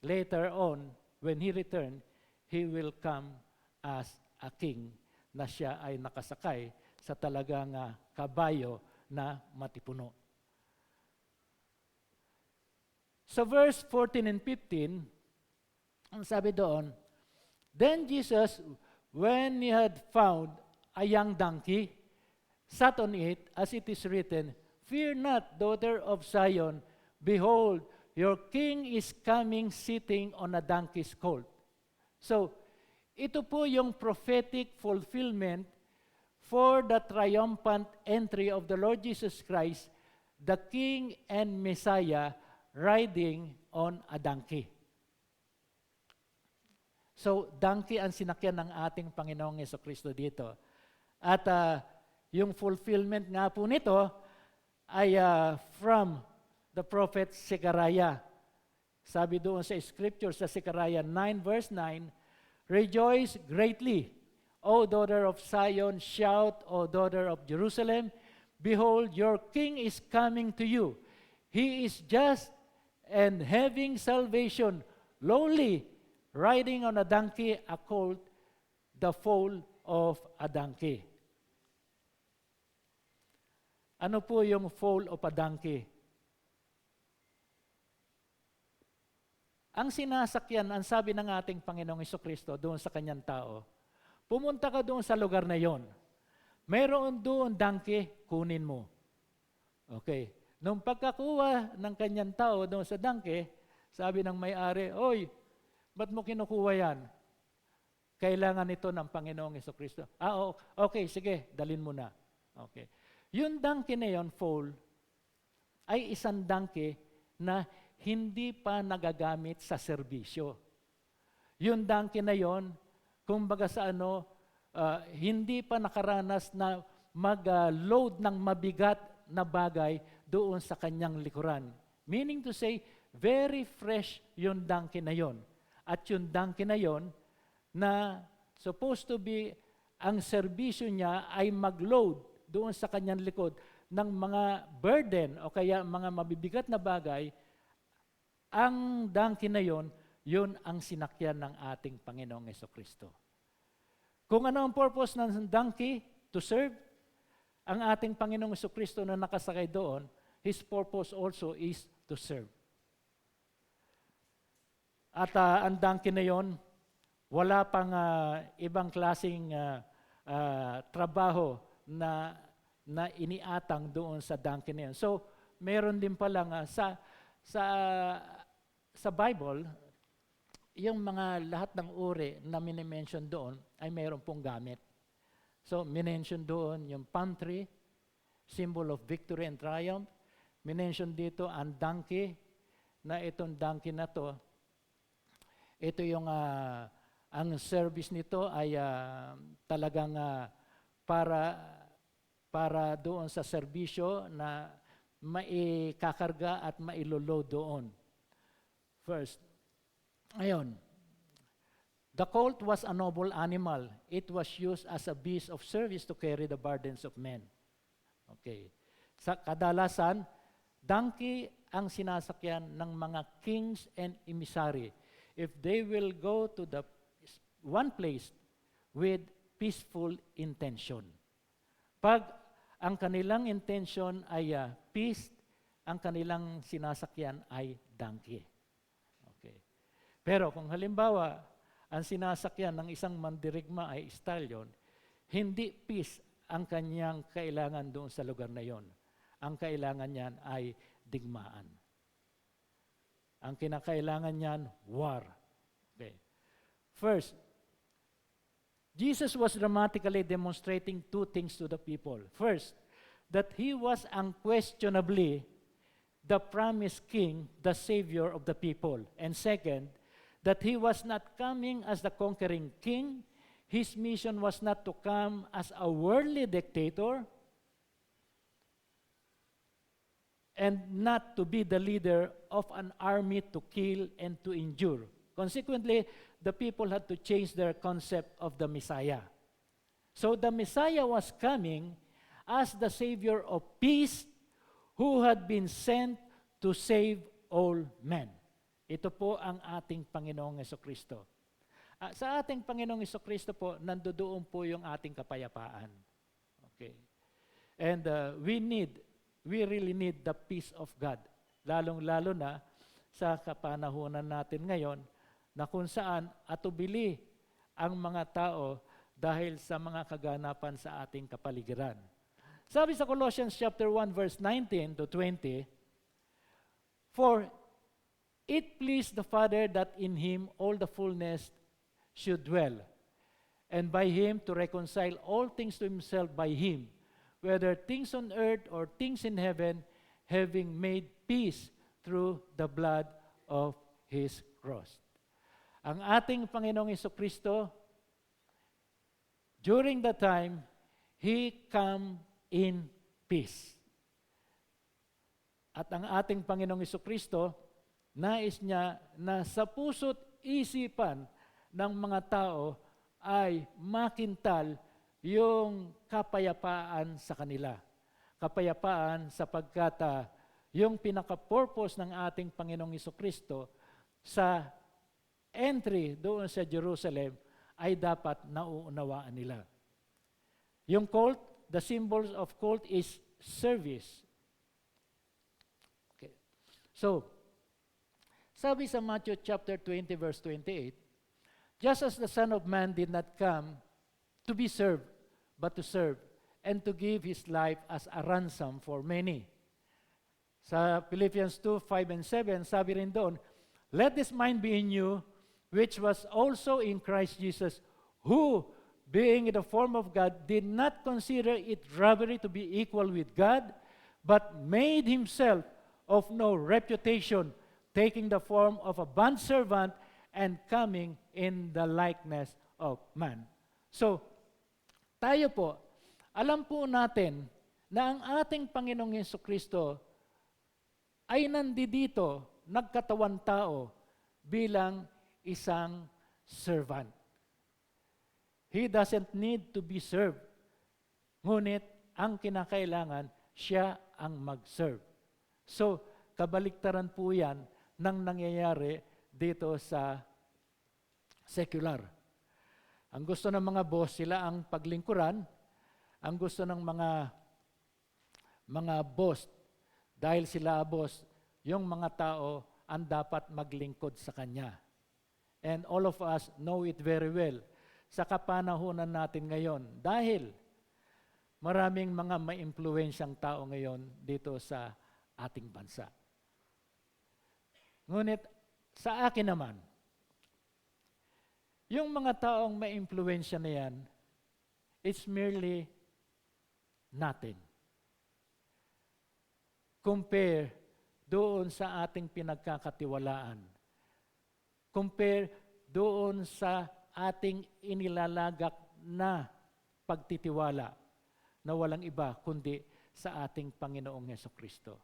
Later on, when He return, He will come as a king na siya ay nakasakay sa talagang kabayo na matipuno. Sa verse 14 and 15, ang sabi doon, Then Jesus, when He had found a young donkey, sat on it, as it is written, Fear not, daughter of Zion, behold, your king is coming sitting on a donkey's colt. So, ito po yung prophetic fulfillment for the triumphant entry of the Lord Jesus Christ, the King and Messiah, riding on a donkey. So, donkey ang sinakyan ng ating Panginoong Jesucristo dito. At yung fulfillment nga po nito ay from the prophet Zechariah. Sabi doon sa scripture sa Zechariah 9 verse 9, Rejoice greatly, O daughter of Zion, shout, O daughter of Jerusalem, behold, your king is coming to you. He is just and having salvation, lowly, riding on a donkey, a colt, the foal of a donkey. Ano po yung foal of a donkey? Ang sinasakyan, ang sabi ng ating Panginoong Jesucristo doon sa kanyang tao, pumunta ka doon sa lugar na yon. Mayroon doon donkey, kunin mo. Okay. Nung pagkakuha ng kanyang tao doon sa donkey, sabi ng may-ari, Oy, ba't mo kinukuha yan? Kailangan ito ng Panginoong Jesucristo. Okay, sige, dalin mo na. Okay. Yung donkey na yon, foal, ay isang donkey na hindi pa nagagamit sa serbisyo. Yung donkey na yon, kumbaga sa hindi pa nakaranas na mag-load ng mabigat na bagay doon sa kanyang likuran. Meaning to say, very fresh yung donkey na yon. At yung donkey na yon, na supposed to be, ang serbisyo niya ay mag-load doon sa kanyang likod ng mga burden o kaya mga mabibigat na bagay, ang donkey na yon, yun ang sinakyan ng ating Panginoong Jesucristo. Kung ano ang purpose ng donkey? To serve. Ang ating Panginoong Jesucristo na nakasakay doon, His purpose also is to serve. At ang donkey na yon, wala pang ibang klaseng trabaho na iniatang doon sa donkey na yun. So, meron din palang sa Bible, yung mga lahat ng uri na minimension doon ay mayroon pong gamit. So, minention doon yung palm tree, symbol of victory and triumph. Minention dito ang donkey, na itong donkey na to, ito yung, ang service nito ay talagang para doon sa serbisyo na maikakarga at mailoload doon. First, ayun, the colt was a noble animal. It was used as a beast of service to carry the burdens of men. Okay. Sa kadalasan, donkey ang sinasakyan ng mga kings and emissary if they will go to the one place with peaceful intention. Pag ang kanilang intention ay peace, ang kanilang sinasakyan ay donkey. Okay. Pero kung halimbawa, ang sinasakyan ng isang mandirigma ay stallion, hindi peace ang kanyang kailangan doon sa lugar na yon. Ang kailangan niyan ay digmaan. Ang kinakailangan niyan, war. Okay. First, Jesus was dramatically demonstrating two things to the people. First, that he was unquestionably the promised king, the savior of the people. And second, that he was not coming as the conquering king. His mission was not to come as a worldly dictator and not to be the leader of an army to kill and to endure. Consequently, the people had to change their concept of the Messiah. So the Messiah was coming as the Savior of peace who had been sent to save all men. Ito po ang ating Panginoong Hesukristo. Sa ating Panginoong Hesukristo po, nandoon po yung ating kapayapaan. Okay. And we really need the peace of God. Lalong-lalo na sa kapanahunan natin ngayon, na kung saan atubili ang mga tao dahil sa mga kaganapan sa ating kapaligiran. Sabi sa Colossians chapter 1 verse 19 to 20, "For it pleased the Father that in him all the fullness should dwell, and by him to reconcile all things to himself by him, whether things on earth or things in heaven, having made peace through the blood of his cross." Ang ating Panginoong Hesukristo, during the time, he come in peace. At ang ating Panginoong Hesukristo, nais niya na sa puso't isipan ng mga tao ay makintal yung kapayapaan sa kanila. Kapayapaan sapagkat yung pinaka-purpose ng ating Panginoong Hesukristo sa entry doon sa Jerusalem ay dapat nauunawaan nila. Yung colt, the symbols of colt is service. Okay. So, sabi sa Matthew chapter 20 verse 28, "Just as the Son of Man did not come to be served, but to serve, and to give his life as a ransom for many." Sa Philippians 2, 5 and 7, sabi rin doon, "Let this mind be in you, which was also in Christ Jesus, who, being in the form of God, did not consider it robbery to be equal with God, but made himself of no reputation, taking the form of a bondservant and coming in the likeness of man." So, tayo po, alam po natin na ang ating Panginoong Hesukristo ay nandito, nagkatawan tao, bilang isang servant. He doesn't need to be served. Ngunit, ang kinakailangan, siya ang mag-serve. So, kabaliktaran po yan ng nangyayari dito sa secular. Ang gusto ng mga boss, sila ang paglingkuran. Ang gusto ng mga boss, dahil sila boss, yung mga tao ang dapat maglingkod sa kanya. And all of us know it very well sa kapanahunan natin ngayon dahil maraming mga maimpluwensyang tao ngayon dito sa ating bansa. Ngunit sa akin naman, yung mga taong maimpluwensya na yan, it's merely nothing. Compare doon sa ating pinagkakatiwalaan. Compare doon sa ating inilalagak na pagtitiwala na walang iba kundi sa ating Panginoong Hesukristo.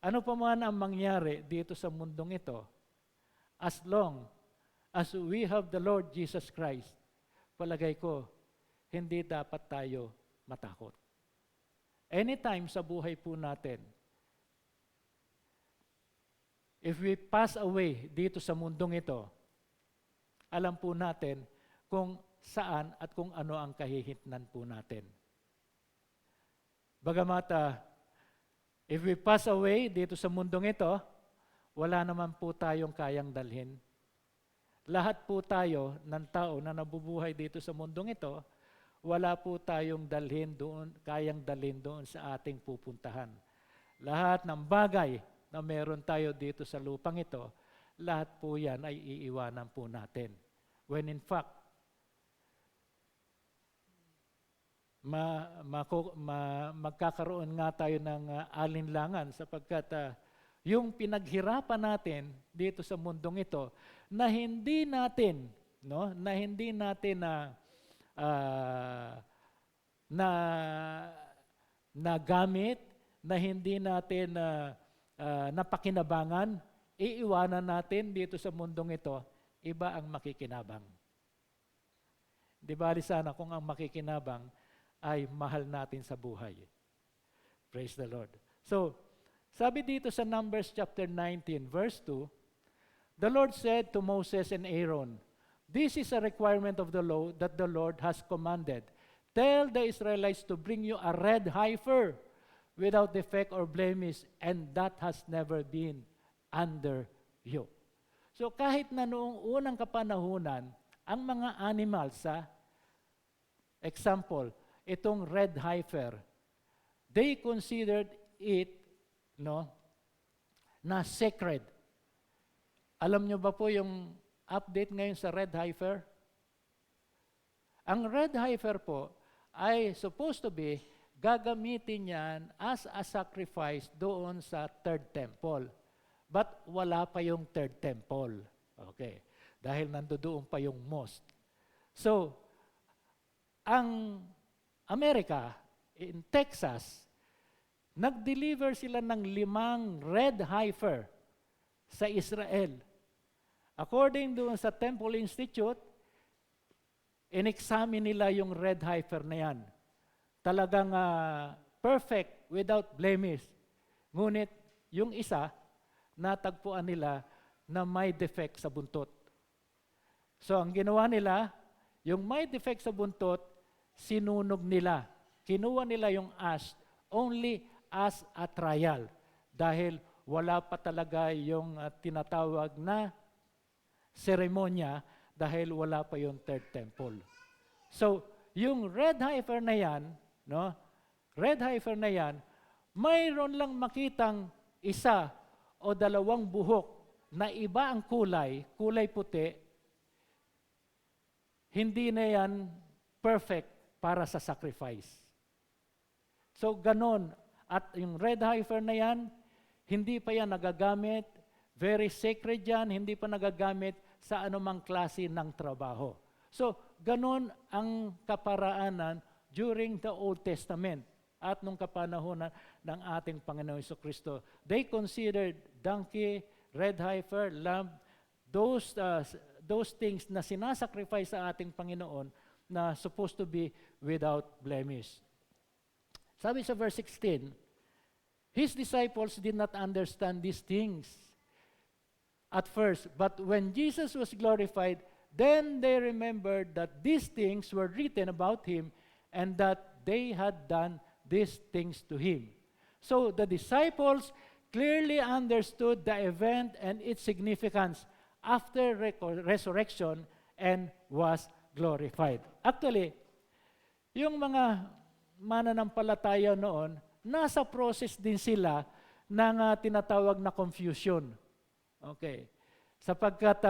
Ano pa man ang mangyari dito sa mundong ito, as long as we have the Lord Jesus Christ, palagay ko, hindi dapat tayo matakot. Anytime sa buhay po natin, if we pass away dito sa mundong ito, alam po natin kung saan at kung ano ang kahihitnan po natin. Bagamat If we pass away dito sa mundong ito, wala naman po tayong kayang dalhin. Lahat po tayo ng tao na nabubuhay dito sa mundong ito, wala po tayong kayang dalhin doon sa ating pupuntahan. Lahat ng bagay na meron tayo dito sa lupang ito, lahat po yan ay iiwanan po natin. When in fact, magkakaroon nga tayo ng alinlangan sapagkat yung pinaghirapan natin dito sa mundong ito na hindi natin na gamit, na hindi natin napakinabangan, iiwanan natin dito sa mundong ito, iba ang makikinabang. Di bali sana kung ang makikinabang ay mahal natin sa buhay. Praise the Lord. So, sabi dito sa Numbers chapter 19, verse 2, the Lord said to Moses and Aaron, "This is a requirement of the law that the Lord has commanded. Tell the Israelites to bring you a red heifer without defect or blemish, and that has never been under yoke." So kahit na noong unang kapanahunan, ang mga animals example, itong red heifer, they considered it na sacred. Alam nyo ba po yung update ngayon sa red heifer? Ang red heifer po ay supposed to be gagamitin yan as a sacrifice doon sa third temple. But wala pa yung third temple. Okay. Dahil nandoon pa yung mosque. So, ang Amerika, in Texas, nag-deliver sila ng 5 red heifer sa Israel. According doon sa Temple Institute, in-examine nila yung red heifer na yan. Talagang perfect, without blemish. Ngunit yung isa, natagpuan nila na may defect sa buntot. So ang ginawa nila, yung may defect sa buntot, sinunog nila. Kinuha nila yung ash only as a trial. Dahil wala pa talaga yung tinatawag na seremonya dahil wala pa yung third temple. So, yung red heifer na yan, mayroon lang makitang isa o 2 buhok na iba ang kulay puti, hindi na yan perfect para sa sacrifice. So, ganon. At yung red heifer na yan, hindi pa yan nagagamit, very sacred yan, hindi pa nagagamit sa anumang klase ng trabaho. So, ganon ang kaparaanan during the Old Testament at nung kapanahonan ng ating Panginoon Jesucristo. They considered donkey, red heifer, lamb, those things na sinasacrifice sa ating Panginoon na supposed to be without blemish. Sabi sa verse 16, His disciples did not understand these things at first, but when Jesus was glorified, then they remembered that these things were written about Him and that they had done these things to Him. So the disciples clearly understood the event and its significance after resurrection and was glorified. Actually, yung mga mananampalataya noon, nasa process din sila ng tinatawag na confusion. Okay. Sapagkat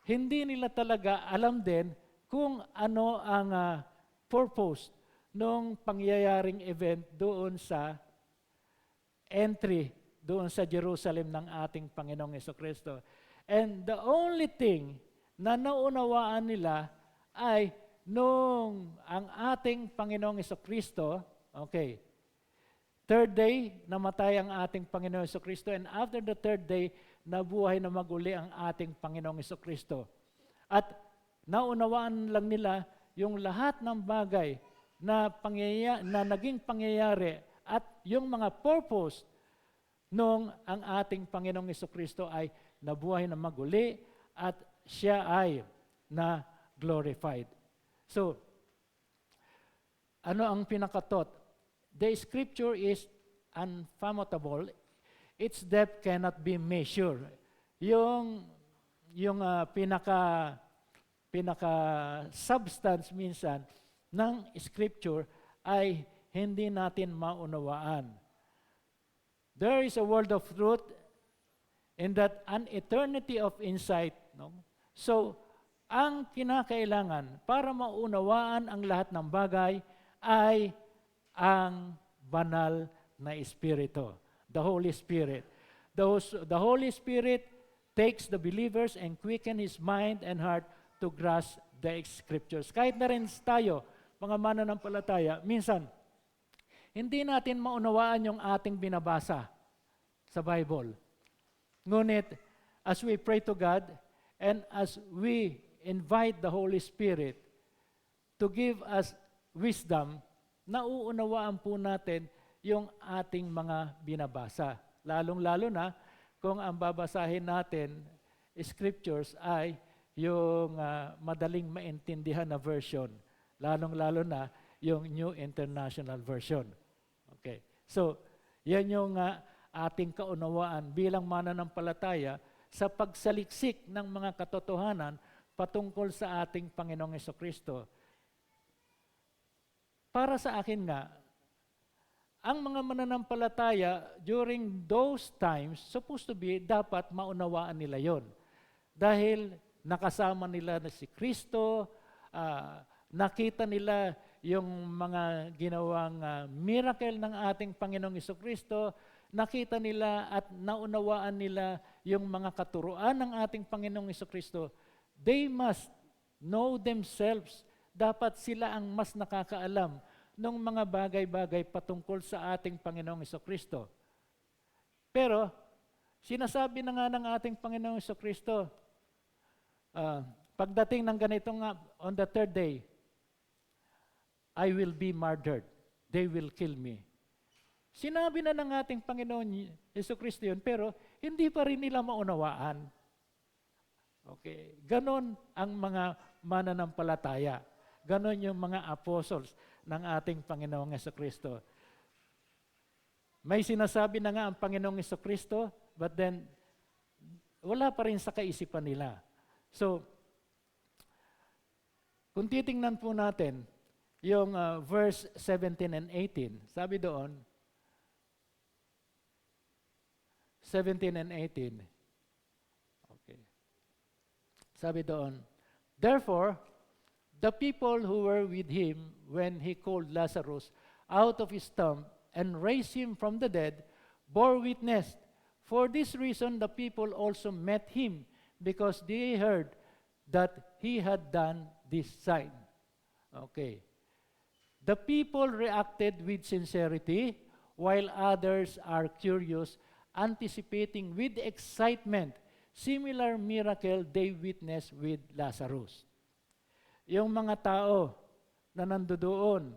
hindi nila talaga alam din kung ano ang purpose ng pangyayaring event doon sa entry doon sa Jerusalem ng ating Panginoong Jesucristo. And the only thing na naunawaan nila ay nung ang ating Panginoong Jesucristo, okay, third day, namatay ang ating Panginoong Jesucristo, and after the third day, nabuhay na maguli ang ating Panginoong Jesucristo. At naunawaan lang nila yung lahat ng bagay na naging pangyayari at yung mga purpose nung ang ating Panginoong Jesucristo ay nabuhay na maguli at siya ay na glorified. So, ano ang pinakatot? The scripture is unfathomable, its depth cannot be measured. Yung pinaka substance minsan ng scripture ay hindi natin maunawaan. There is a world of truth in that an eternity of insight. No? So, ang kinakailangan para maunawaan ang lahat ng bagay ay ang banal na Espiritu, the Holy Spirit. The Holy Spirit takes the believers and quicken his mind and heart to grasp the Scriptures. Kahit na rin tayo, mga mananampalataya, minsan, hindi natin maunawaan yung ating binabasa sa Bible. Ngunit, as we pray to God, and as we invite the Holy Spirit to give us wisdom, nauunawaan po natin yung ating mga binabasa. Lalong-lalo na kung ang babasahin natin, scriptures ay yung madaling maintindihan na version. Lalong-lalo na yung New International Version. Okay. So, yan yung ating kaunawaan bilang mananampalataya sa pagsaliksik ng mga katotohanan patungkol sa ating Panginoong Hesukristo. Para sa akin nga, ang mga mananampalataya during those times, supposed to be, dapat maunawaan nila yon. Dahil nakasama nila na si Kristo, nakita nila yung mga ginawang miracle ng ating Panginoong Hesukristo, nakita nila at naunawaan nila yung mga katuruan ng ating Panginoong Hesukristo. They must know themselves. Dapat sila ang mas nakakaalam ng mga bagay-bagay patungkol sa ating Panginoong Hesukristo. Pero, sinasabi na nga ng ating Panginoong Hesukristo, pagdating ng ganito nga, on the third day, I will be murdered. They will kill me. Sinabi na ng ating Panginoon Hesukristo yun, pero hindi pa rin nila maunawaan. Okay. Ganon ang mga mananampalataya. Ganon yung mga apostles ng ating Panginoong Hesukristo. May sinasabi na nga ang Panginoong Hesukristo, but then, wala pa rin sa kaisipan nila. So, kung titingnan po natin, yung verse 17 and 18, sabi doon, 17 and 18. Okay. Sabi doon, therefore, the people who were with him when he called Lazarus out of his tomb and raised him from the dead bore witness. For this reason, the people also met him because they heard that he had done this sign. Okay. The people reacted with sincerity while others are curious, anticipating with excitement similar miracle they witnessed with Lazarus. Yung mga tao na nandoon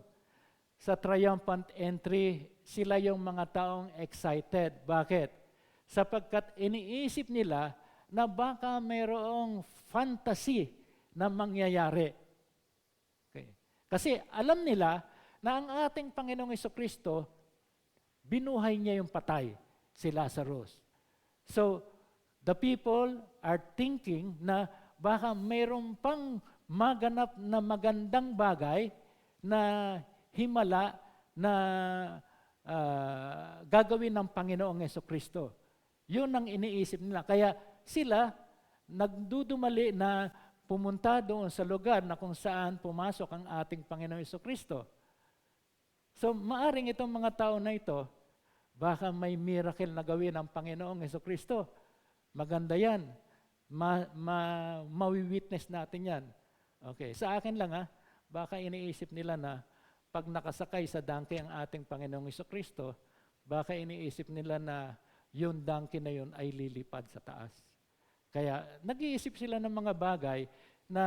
sa triumphant entry, sila yung mga taong excited. Bakit? Sapagkat iniisip nila na baka mayroong fantasy na mangyayari. Okay. Kasi alam nila na ang ating Panginoong Hesukristo, binuhay niya yung patay, si Lazarus. So, the people are thinking na baka mayroon pang maganap na magandang bagay na himala na gagawin ng Panginoong Hesukristo. Yun ang iniisip nila. Kaya sila nagdudumali na pumunta doon sa lugar na kung saan pumasok ang ating Panginoong Hesukristo. So, maaring itong mga tao na ito, baka may miracle na gawin ang Panginoong Hesukristo. Maganda yan. Mawi-witness natin yan. Okay, sa akin lang baka iniisip nila na pag nakasakay sa donkey ang ating Panginoong Hesukristo, baka iniisip nila na yung donkey na yun ay lilipad sa taas. Kaya nag-iisip sila ng mga bagay na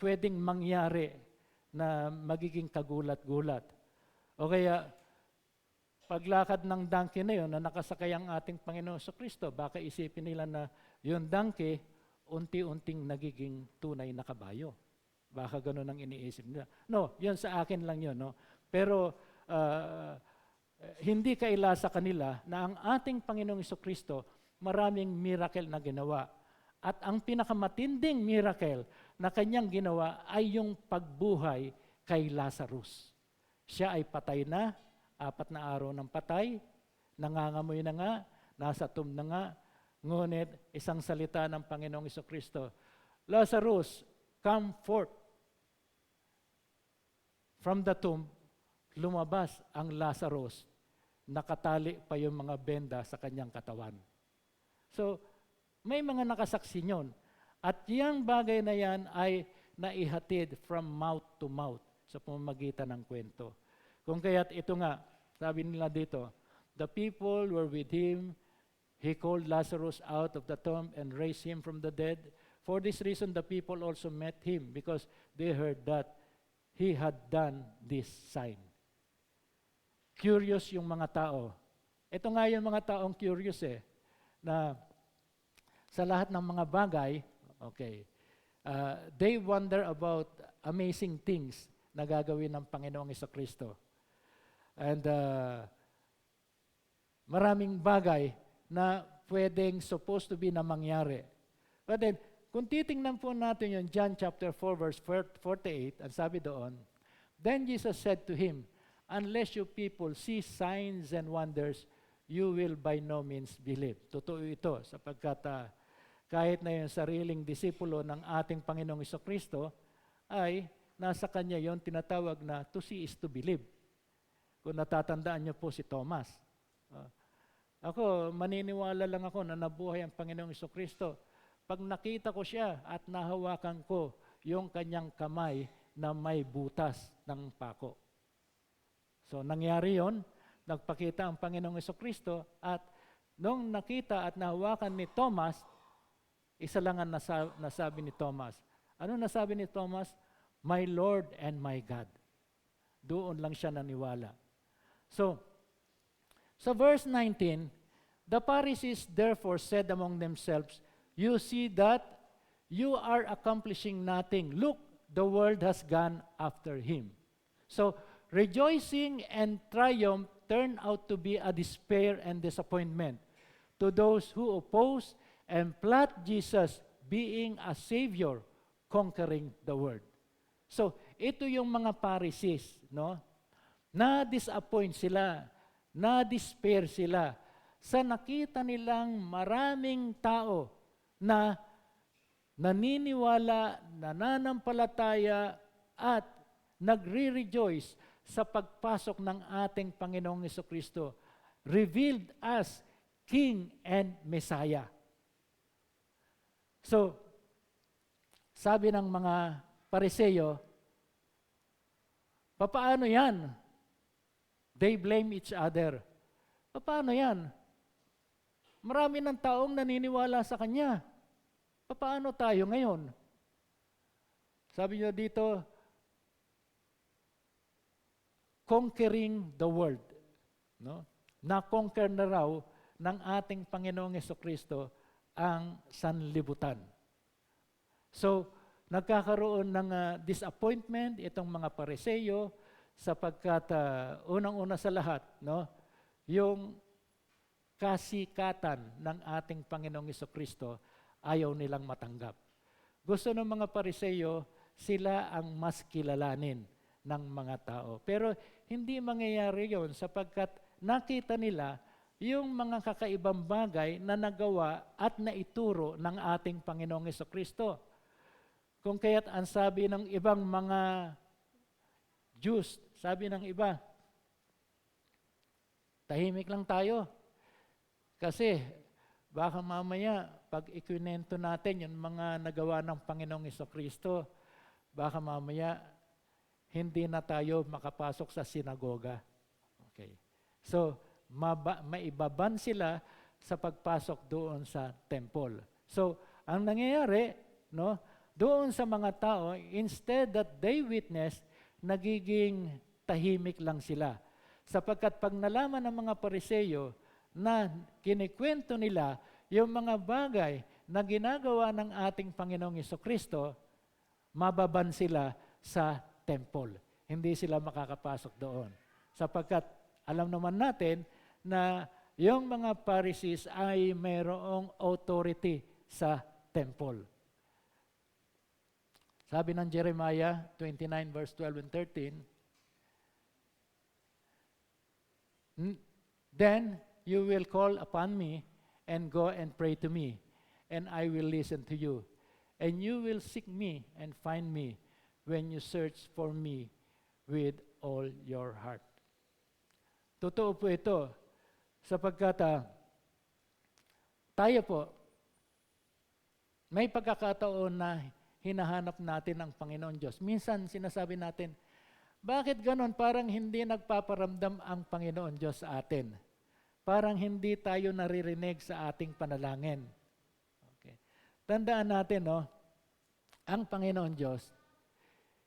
pwedeng mangyari na magiging kagulat-gulat. O kaya paglakad ng donkey na yun na nakasakay ang ating Panginoong Hesukristo, baka isipin nila na yung donkey unti-unting nagiging tunay na kabayo. Baka ganun ang iniisip nila. No, yun sa akin lang yun. No? Pero hindi kaila sa kanila na ang ating Panginoong Jesucristo maraming miracle na ginawa. At ang pinakamatinding miracle na kanyang ginawa ay yung pagbuhay kay Lazarus. Siya ay patay na, 4 na araw ng patay, nangangamoy na nga, nasa tomb na nga, ngunit isang salita ng Panginoong Jesucristo, Lazarus, come forth. From the tomb, lumabas ang Lazarus, nakatali pa yung mga benda sa kanyang katawan. So, may mga nakasaksi nyon. At yung bagay na yan ay naihatid from mouth to mouth sa pamamagitan ng kwento. Kung kaya't ito nga, sabi nila dito, the people were with him, he called Lazarus out of the tomb and raised him from the dead. For this reason, the people also met him because they heard that he had done this sign. Curious yung mga tao. Ito nga yung mga taong curious na sa lahat ng mga bagay, they wonder about amazing things na gagawin ng Panginoong Jesucristo. And maraming bagay na pwedeng supposed to be na mangyari. But then, kung titingnan po natin yung John chapter 4 verse 48, ang sabi doon, then Jesus said to him, unless you people see signs and wonders, you will by no means believe. Totoo ito sapagkat kahit na yung sariling disipulo ng ating Panginoong Jesucristo ay nasa kanya yon tinatawag na to see is to believe. Kung natatandaan niyo po si Thomas. Ako, maniniwala lang ako na nabuhay ang Panginoong Jesucristo pag nakita ko siya at nahawakan ko yung kanyang kamay na may butas ng pako. So, nangyari yon, nagpakita ang Panginoong Jesucristo at nung nakita at nahawakan ni Thomas, isa lang ang nasabi ni Thomas. Ano nasabi ni Thomas? My Lord and my God. Doon lang siya naniwala. So, sa verse 19, the Pharisees therefore said among themselves, you see that you are accomplishing nothing. Look, the world has gone after him. So, rejoicing and triumph turned out to be a despair and disappointment to those who oppose and plot Jesus being a Savior, conquering the world. So, ito yung mga Pharisees, no? Na-disappoint sila, na-despair sila sa nakita nilang maraming tao na naniniwala, nananampalataya at nagre-rejoice sa pagpasok ng ating Panginoong Jesucristo, revealed as King and Messiah. So, sabi ng mga Pariseo, papaano yan? They blame each other. Paano yan? Marami ng taong naniniwala sa Kanya. Paano tayo ngayon? Sabi niya dito, conquering the world. No? Na-conquer na raw ng ating Panginoong Jesucristo ang sanlibutan. So, nagkakaroon ng disappointment itong mga Pariseo sapagkat unang-una sa lahat, no, yung kasikatan ng ating Panginoong Jesucristo ayaw nilang matanggap. Gusto ng mga Pariseo, sila ang mas kilalanin ng mga tao. Pero hindi mangyayari yon sapagkat nakita nila yung mga kakaibang bagay na nagawa at naituro ng ating Panginoong Jesucristo. Kung kaya't ang sabi ng ibang mga Jews, sabi ng iba, tahimik lang tayo. Kasi baka mamaya pag ikwinento natin yung mga nagawa ng Panginoong Jesucristo, baka mamaya hindi na tayo makapasok sa sinagoga. Okay. So, maibaban sila sa pagpasok doon sa temple. So, ang nangyayari, no, doon sa mga tao, instead that they witness, nagiging tahimik lang sila. Sapagkat pag nalaman ng mga Pariseo na kinikwento nila yung mga bagay na ginagawa ng ating Panginoong Jesucristo, mababan sila sa temple. Hindi sila makakapasok doon. Sapagkat alam naman natin na yung mga Pharisees ay mayroong authority sa temple. Sabi ng Jeremiah 29 verse 12 and 13, "Then you will call upon me and go and pray to me, and I will listen to you. And you will seek me and find me when you search for me with all your heart." Totoo po ito, sapagkat tayo po, may pagkakataon na hinahanap natin ang Panginoon Diyos. Minsan sinasabi natin, bakit ganon? Parang hindi nagpaparamdam ang Panginoon Diyos sa atin. Parang hindi tayo naririnig sa ating panalangin. Okay. Tandaan natin, no? Ang Panginoon Diyos,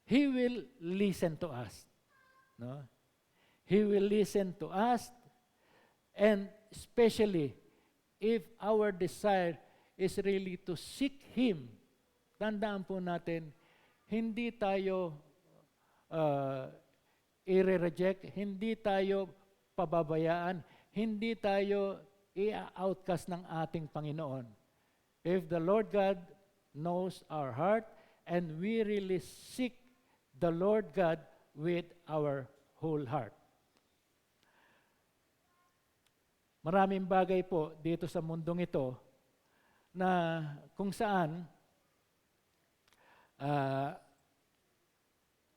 He will listen to us. No? He will listen to us, and especially if our desire is really to seek Him. Tandaan po natin, hindi tayo i-reject, hindi tayo pababayaan, hindi tayo i-outcast ng ating Panginoon. If the Lord God knows our heart and we really seek the Lord God with our whole heart. Maraming bagay po dito sa mundong ito na kung saan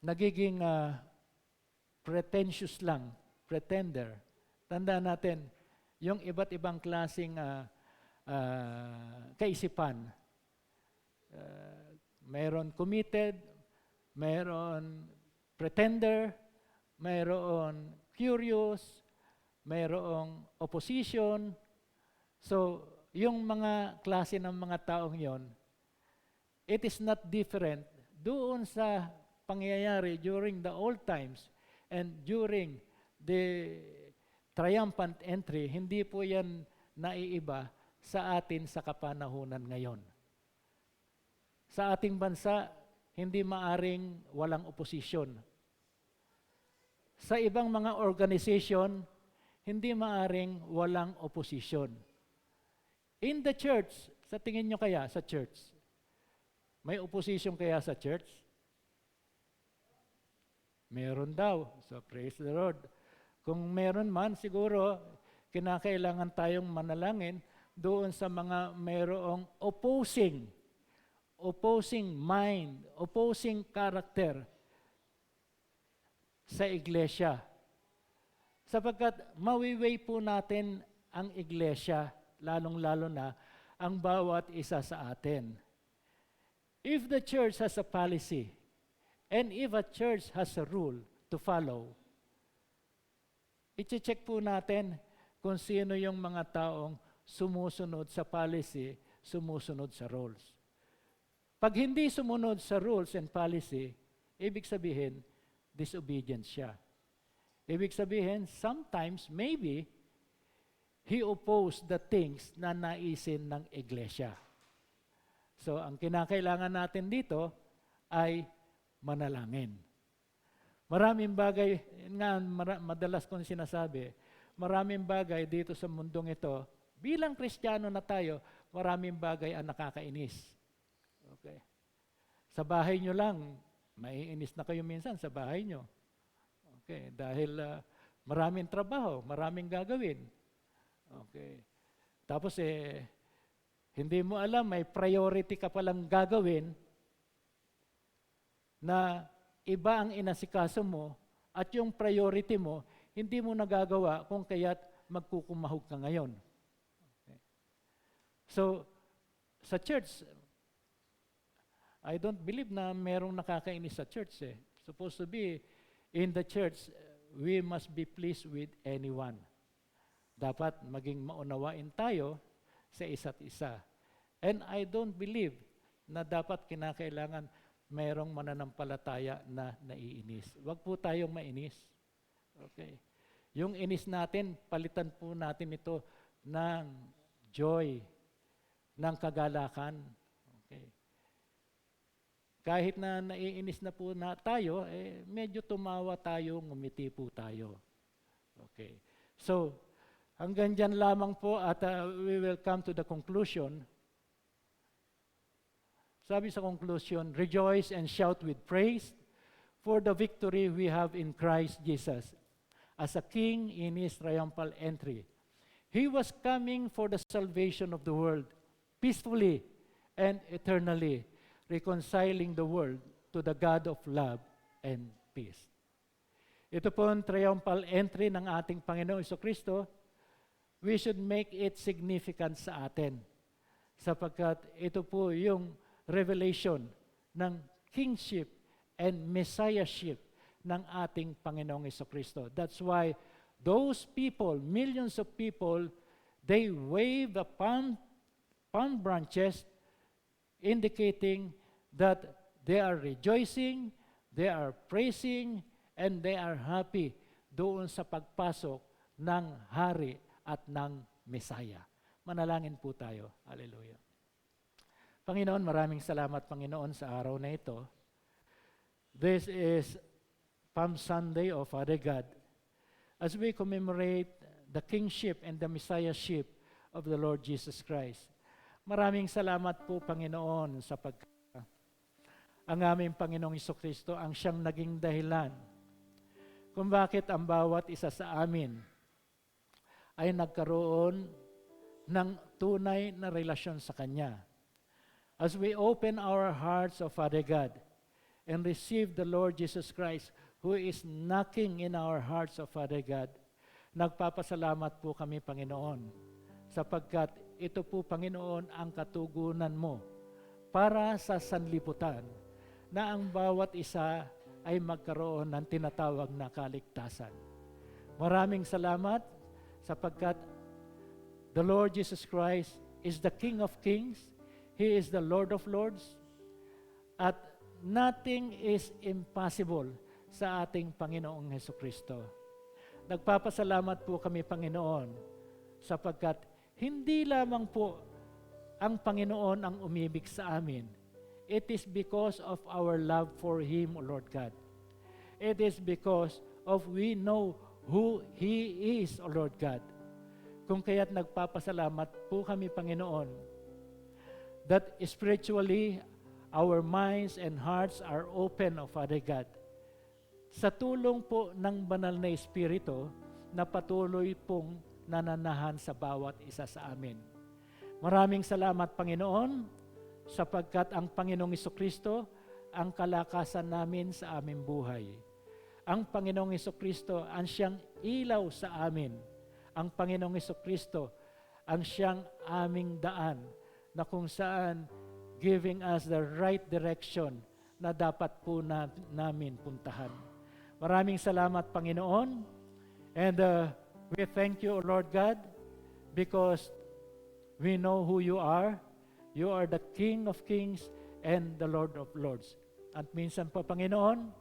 nagiging pretentious lang, pretender. Tandaan natin, yung iba't ibang klaseng kaisipan. Mayroon committed, mayroon pretender, mayroon curious, mayroong opposition. So, yung mga klase ng mga taong yon, it is not different doon sa pangyayari during the old times and during the triumphant entry. Hindi po yan naiiba sa atin sa kapanahunan ngayon. Sa ating bansa, hindi maaring walang opposition. Sa ibang mga organization, hindi maaring walang opposition. In the church, sa tingin nyo kaya sa church, may opposition kaya sa church? Meron daw. So praise the Lord. Kung meron man, siguro, kinakailangan tayong manalangin doon sa mga mayroong opposing mind, opposing character sa iglesia. Sapagkat mawiway po natin ang iglesia, lalong-lalo na ang bawat isa sa atin. If the church has a policy, and if a church has a rule to follow, i-check po natin kung sino yung mga taong sumusunod sa policy, sumusunod sa rules. Pag hindi sumunod sa rules and policy, ibig sabihin, disobedient siya. Ibig sabihin, sometimes, maybe, he opposed the things na naisin ng iglesia. So, ang kinakailangan natin dito ay manalangin. Maraming bagay, nga madalas kong sinasabi, maraming bagay dito sa mundong ito, bilang Kristiyano na tayo, maraming bagay ang nakakainis. Okay. Sa bahay nyo lang, maiinis na kayo minsan sa bahay nyo. Okay, dahil maraming trabaho, maraming gagawin. Okay. Tapos hindi mo alam, may priority ka palang gagawin na iba ang inasikaso mo at yung priority mo, hindi mo nagagawa kung kaya't magkukumahog ka ngayon. Okay. So, sa church, I don't believe na merong nakakainis sa church. Supposed to be, in the church, we must be pleased with anyone. Dapat maging maunawain tayo sa isa't isa. And I don't believe na dapat kinakailangan mayroong mananampalataya na naiinis. Huwag po tayong mainis. Okay. Yung inis natin, palitan po natin ito ng joy, ng kagalakan. Okay. Kahit na naiinis na po na tayo, medyo tumawa tayo, ngumiti po tayo. Okay. So, hanggang dyan lamang po at we will come to the conclusion. Sabi sa conclusion, rejoice and shout with praise for the victory we have in Christ Jesus as a king in his triumphal entry. He was coming for the salvation of the world, peacefully and eternally, reconciling the world to the God of love and peace. Ito po ang triumphal entry ng ating Panginoong Jesucristo. We should make it significant sa atin, sapagkat ito po yung revelation ng kingship and messiahship ng ating Panginoong Jesucristo. That's why those people, millions of people, they wave the palm branches indicating that they are rejoicing, they are praising, and they are happy doon sa pagpasok ng hari at ng Mesaya. Manalangin po tayo. Hallelujah. Panginoon, maraming salamat, Panginoon, sa araw na ito. This is Palm Sunday of Father God. As we commemorate the kingship and the messiahship of the Lord Jesus Christ. Maraming salamat po, Panginoon, sa ang aming Panginoong Jesucristo ang siyang naging dahilan kung bakit ang bawat isa sa amin ay nagkaroon ng tunay na relasyon sa Kanya. As we open our hearts, O Father God, and receive the Lord Jesus Christ, who is knocking in our hearts, O Father God, nagpapasalamat po kami, Panginoon, sapagkat ito po, Panginoon, ang katugunan mo para sa sanlibutan na ang bawat isa ay magkaroon ng tinatawag na kaligtasan. Maraming salamat sapagkat the Lord Jesus Christ is the King of Kings, He is the Lord of Lords, at nothing is impossible sa ating Panginoong Hesukristo. Nagpapasalamat po kami, Panginoon, sapagkat hindi lamang po ang Panginoon ang umibig sa amin. It is because of our love for Him, O Lord God. It is because of we know who He is, O Lord God. Kung kaya't nagpapasalamat po kami, Panginoon, that spiritually our minds and hearts are open, O Father God. Sa tulong po ng banal na Espiritu na patuloy pong nananahan sa bawat isa sa amin. Maraming salamat, Panginoon, sapagkat ang Panginoong Jesucristo ang kalakasan namin sa aming buhay. Ang Panginoong Jesucristo ang siyang ilaw sa amin. Ang Panginoong Jesucristo ang siyang aming daan na kung saan giving us the right direction na dapat po namin puntahan. Maraming salamat, Panginoon. And we thank you, O Lord God, because we know who you are. You are the King of Kings and the Lord of Lords. At minsan pa, Panginoon,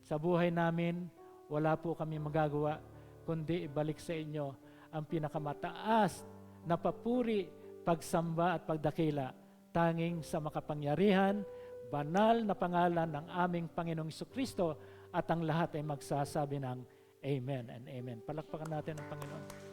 sa buhay namin, wala po kami magagawa, kundi ibalik sa inyo ang pinakamataas na papuri, pagsamba at pagdakila, tanging sa makapangyarihan, banal na pangalan ng aming Panginoong Jesucristo, at ang lahat ay magsasabi ng Amen and Amen. Palakpakan natin ang Panginoon.